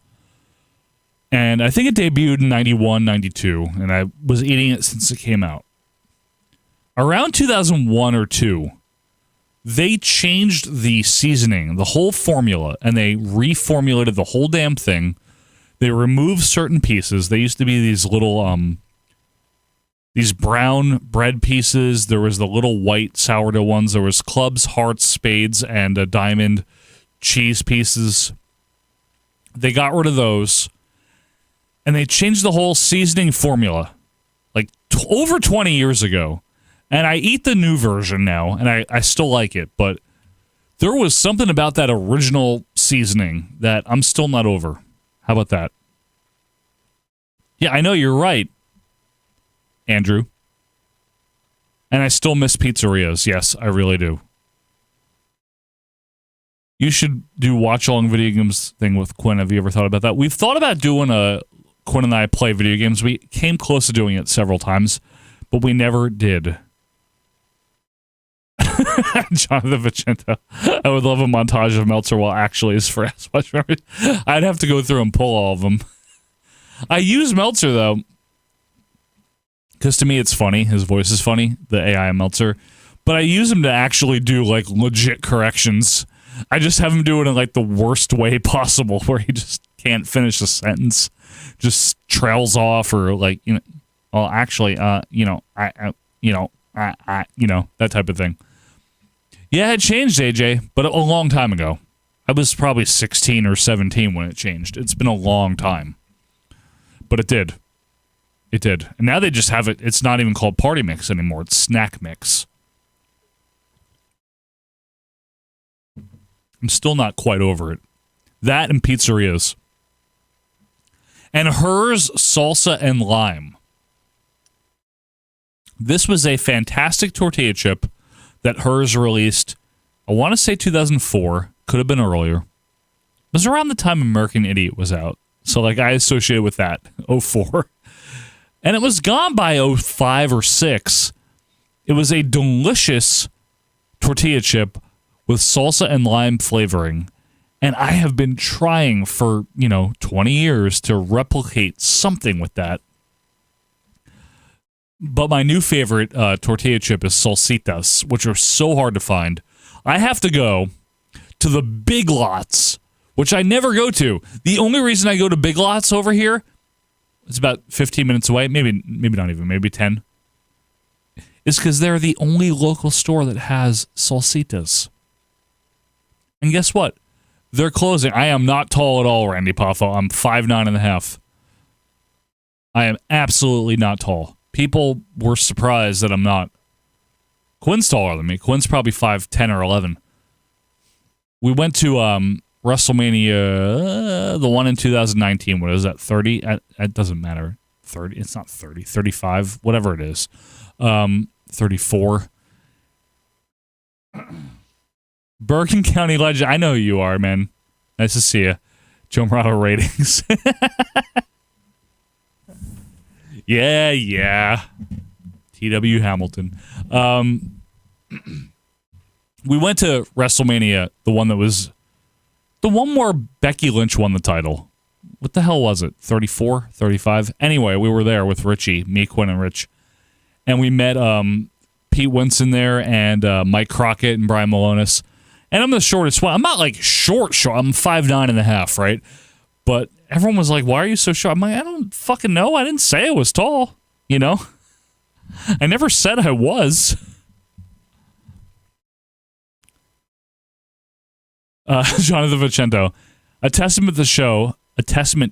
And I think it debuted in 91, 92, and I was eating it since it came out. Around 2001 or 2, they changed the seasoning, the whole formula, and they reformulated the whole damn thing. They removed certain pieces. They used to be these little, these brown bread pieces. There was the little white sourdough ones. There was clubs, hearts, spades, and diamond cheese pieces. They got rid of those, and they changed the whole seasoning formula, like over 20 years ago. And I eat the new version now, and I still like it, but there was something about that original seasoning that I'm still not over. How about that? Yeah, I know, you're right, Andrew. And I still miss pizzerias. Yes, I really do. You should do watch-along video games thing with Quinn. Have you ever thought about that? We've thought about doing a Quinn and I play video games. We came close to doing it several times, but we never did. Jonathan Vicento. I would love a montage of Meltzer while actually is for Ask Watch Memories. I'd have to go through and pull all of them. I use Meltzer, though, because to me it's funny. His voice is funny, the AI Meltzer. But I use him to actually do, like, legit corrections. I just have him do it in, like, the worst way possible, where he just can't finish a sentence. Just trails off, or, like, well, actually, that type of thing. Yeah, it changed, AJ, but a long time ago. I was probably 16 or 17 when it changed. It's been a long time. But it did. It did. And now they just have it. It's not even called Party Mix anymore. It's Snack Mix. I'm still not quite over it. That and pizzerias. And hers, salsa and lime. This was a fantastic tortilla chip that hers released, I want to say 2004, could have been earlier. It was around the time American Idiot was out. So, like, I associated with that, 04. And it was gone by 05 or 6. It was a delicious tortilla chip with salsa and lime flavoring. And I have been trying for, 20 years to replicate something with that. But my new favorite tortilla chip is salsitas, which are so hard to find. I have to go to the Big Lots, which I never go to. The only reason I go to Big Lots over here, it's about 15 minutes away, maybe not even, maybe 10, is because they're the only local store that has salsitas. And guess what? They're closing. I am not tall at all, Randy Poffo. I'm 5'9.5". I am absolutely not tall. People were surprised that I'm not. Quinn's taller than me. Quinn's probably 5'10" or 11. We went to WrestleMania, the one in 2019. What is that, 30? It doesn't matter. 30? It's not 30. 35? Whatever it is. 34. Bergen County legend. I know who you are, man. Nice to see you. Joe Morado ratings. Yeah. T.W. Hamilton. We went to WrestleMania, the one where Becky Lynch won the title. What the hell was it? 34? 35? Anyway, we were there with Richie, me, Quinn, and Rich. And we met Pete Winston there and Mike Crockett and Brian Malonis. And I'm the shortest one. I'm not like short. I'm 5'9.5", right? But everyone was like, why are you so short? I'm like, I don't fucking know. I didn't say I was tall, you know? I never said I was. Jonathan Vicento, a testament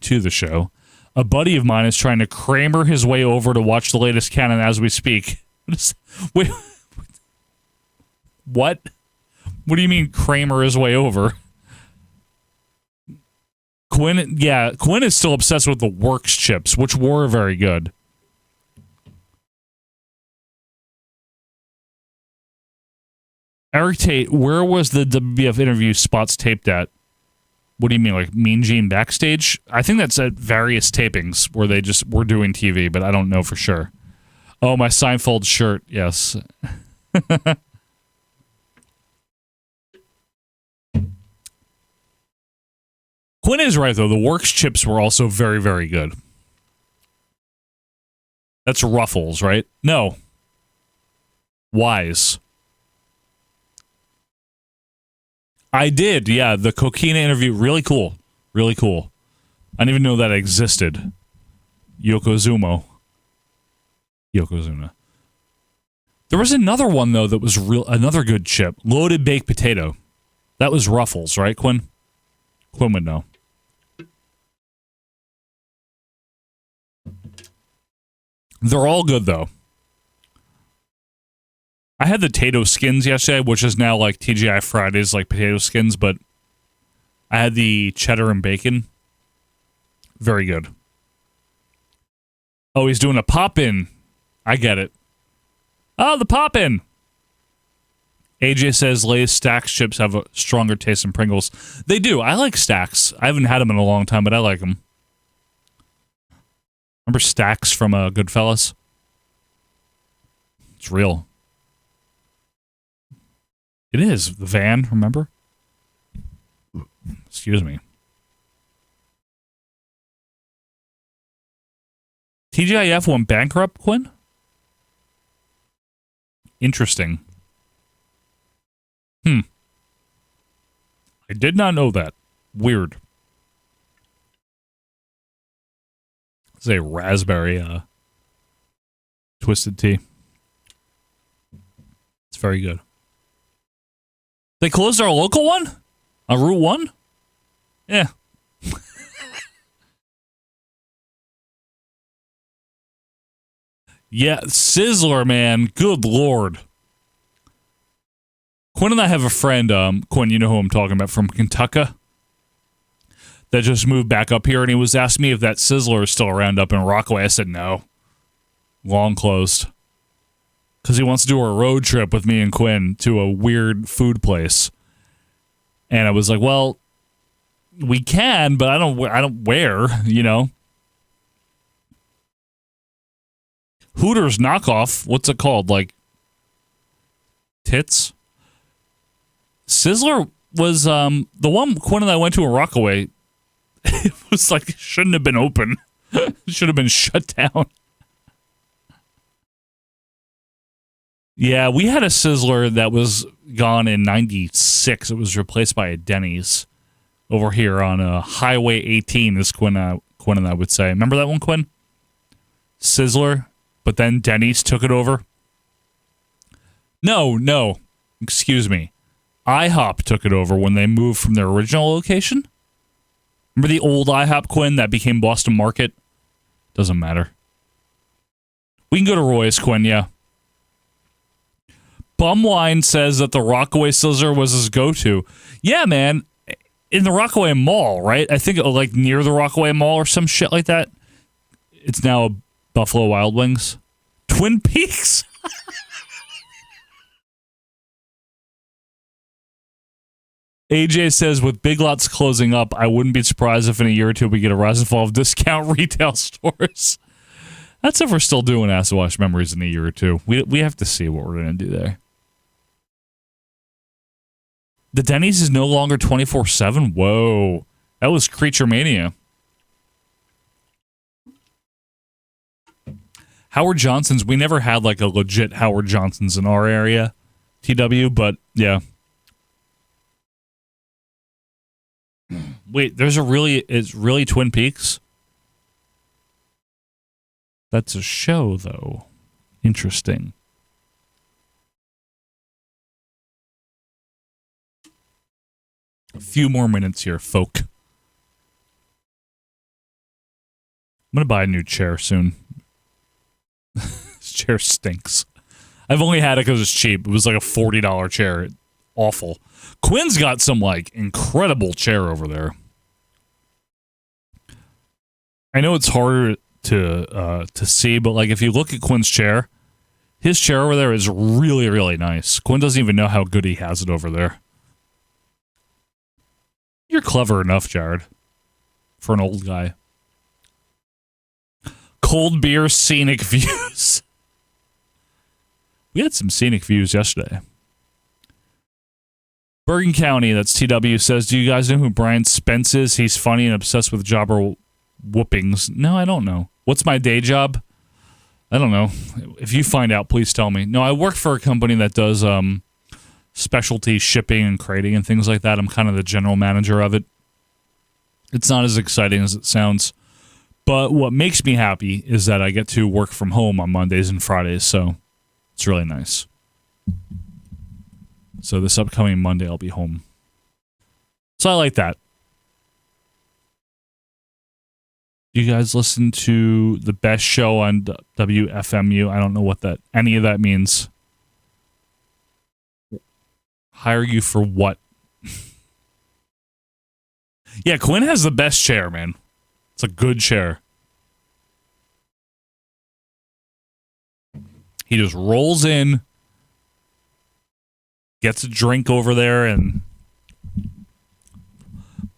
to the show. A buddy of mine is trying to Kramer his way over to watch the latest canon as we speak. Wait, what? What do you mean Kramer his way over? Quinn is still obsessed with the Works chips, which were very good. Eric Tate, where was the WBF interview spots taped at? What do you mean, like Mean Gene backstage? I think that's at various tapings where they just were doing TV, but I don't know for sure. Oh, my Seinfeld shirt, yes. Quinn is right, though. The Works chips were also very, very good. That's Ruffles, right? No. Wise. I did, yeah. The Coquina interview, really cool. Really cool. I didn't even know that existed. Yokozuna. There was another one, though, that was another good chip. Loaded baked potato. That was Ruffles, right, Quinn? Quinn would know. They're all good, though. I had the potato skins yesterday, which is now like TGI Fridays, like potato skins, but I had the cheddar and bacon. Very good. Oh, he's doing a pop-in. I get it. Oh, the pop-in. AJ says Lay's Stax chips have a stronger taste than Pringles. They do. I like Stax. I haven't had them in a long time, but I like them. Remember Stax from Goodfellas? It's real. It is. The van, remember? Excuse me. TGIF went bankrupt, Quinn? Interesting. I did not know that. Weird. It's a raspberry twisted tea. It's very good. They closed our local one? On Route 1? Yeah. Yeah, Sizzler, man. Good Lord. Quinn and I have a friend, Quinn, you know who I'm talking about, from Kentucky, that just moved back up here, and he was asking me if that Sizzler is still around up in Rockaway. I said no. Long closed. Because he wants to do a road trip with me and Quinn to a weird food place. And I was like, well, we can, but I don't where, you know. Hooters knockoff. What's it called? Like Tits? Sizzler was the one Quinn and I went to in Rockaway. It was like, it shouldn't have been open. It should have been shut down. Yeah, we had a Sizzler that was gone in 96. It was replaced by a Denny's over here on Highway 18, as Quinn and I would say. Remember that one, Quinn? Sizzler, but then Denny's took it over. No, excuse me. IHOP took it over when they moved from their original location. Remember the old IHOP, Quinn, that became Boston Market? Doesn't matter. We can go to Roy's, Quinn, yeah. Bumwine says that the Rockaway Sizzler was his go-to. Yeah, man. In the Rockaway Mall, right? I think like near the Rockaway Mall or some shit like that. It's now Buffalo Wild Wings. Twin Peaks? AJ says, with Big Lots closing up, I wouldn't be surprised if in a year or two we get a rise and fall of discount retail stores. That's if we're still doing Acid Wash Memories in a year or two. We have to see what we're going to do there. The Denny's is no longer 24/7? Whoa. That was Creature Mania. Howard Johnson's, we never had like a legit Howard Johnson's in our area, TW, but yeah. Wait, it's really Twin Peaks? That's a show, though. Interesting. A few more minutes here, folk. I'm gonna buy a new chair soon. This chair stinks. I've only had it because it's cheap. It was like a $40 chair. Awful. Quinn's got some like incredible chair over there. I know it's harder to see, but like if you look at Quinn's chair, his chair over there is really, really nice. Quinn doesn't even know how good he has it over there. You're clever enough, Jared, for an old guy. Cold beer, scenic views. We had some scenic views yesterday. Bergen County, that's TW, says, do you guys know who Brian Spence is? He's funny and obsessed with jobber whoopings. No, I don't know. What's my day job? I don't know. If you find out, please tell me. No, I work for a company that does specialty shipping and crating and things like that. I'm kind of the general manager of it. It's not as exciting as it sounds. But what makes me happy is that I get to work from home on Mondays and Fridays, so it's really nice. So this upcoming Monday, I'll be home. So I like that. You guys listen to the best show on WFMU. I don't know what any of that means. Hire you for what? Yeah, Quinn has the best chair, man. It's a good chair. He just rolls in, gets a drink over there, and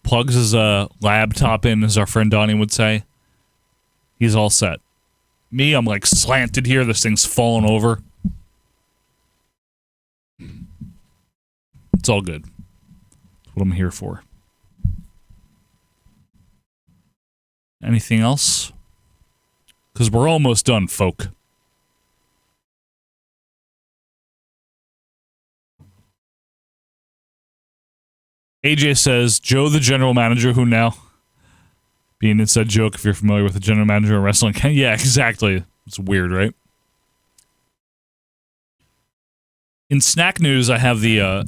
plugs his laptop in, as our friend Donnie would say. He's all set. Me, I'm like slanted here. This thing's falling over. It's all good. That's what I'm here for. Anything else? Because we're almost done, folk. AJ says, Joe the general manager, who now? Being an inside joke if you're familiar with the general manager of wrestling. Yeah, exactly. It's weird, right? In snack news, I have the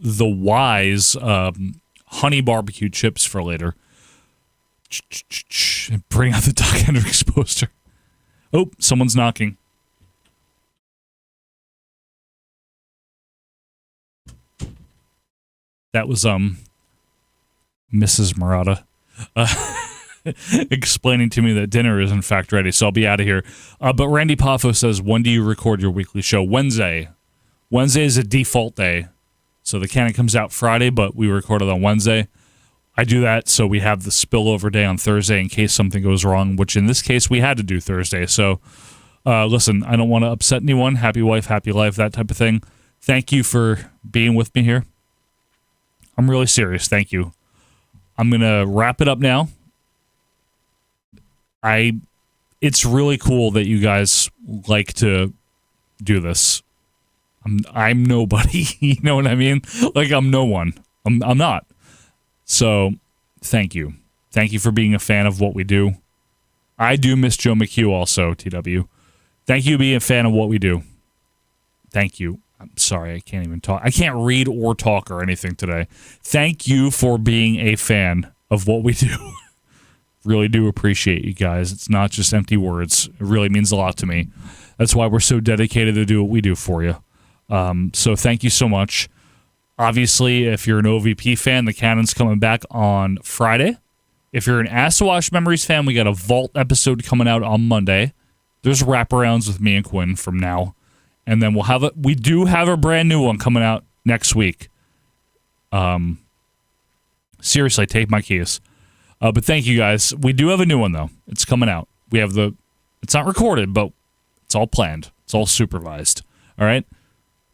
Wise honey barbecue chips for later. Bring out the Doc Hendricks poster. Oh, someone's knocking. That was Mrs. Murata explaining to me that dinner is in fact ready, so I'll be out of here. But Randy Poffo says, when do you record your weekly show? Wednesday. Wednesday is a default day. So the canon comes out Friday, but we record it on Wednesday. I do that so we have the spillover day on Thursday in case something goes wrong, which in this case we had to do Thursday. So listen, I don't want to upset anyone. Happy wife, happy life, that type of thing. Thank you for being with me here. I'm really serious. Thank you. I'm going to wrap it up now. It's really cool that you guys like to do this. I'm nobody. You know what I mean? Like, I'm no one. I'm not. So, thank you. Thank you for being a fan of what we do. I do miss Joe McHugh also, TW. Thank you for being a fan of what we do. Thank you. I'm sorry, I can't even talk. I can't read or talk or anything today. Thank you for being a fan of what we do. Really do appreciate you guys. It's not just empty words. It really means a lot to me. That's why we're so dedicated to do what we do for you. So thank you so much. Obviously, if you're an OVP fan, the Cannon's coming back on Friday. If you're an Aswash Memories fan, we got a Vault episode coming out on Monday. There's wraparounds with me and Quinn from now. And then we do have a brand new one coming out next week. Seriously, take my keys. But thank you guys. We do have a new one though. It's coming out. It's not recorded, but it's all planned. It's all supervised. All right.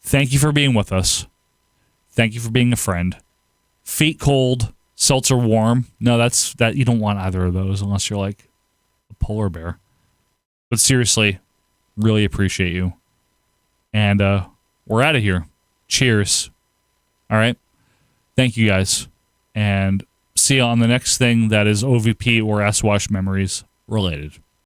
Thank you for being with us. Thank you for being a friend. Feet cold, seltzer warm. No, that you don't want either of those unless you're like a polar bear. But seriously, really appreciate you. And we're out of here. Cheers. All right. Thank you guys. And see you on the next thing that is OVP or Aswash Memories related.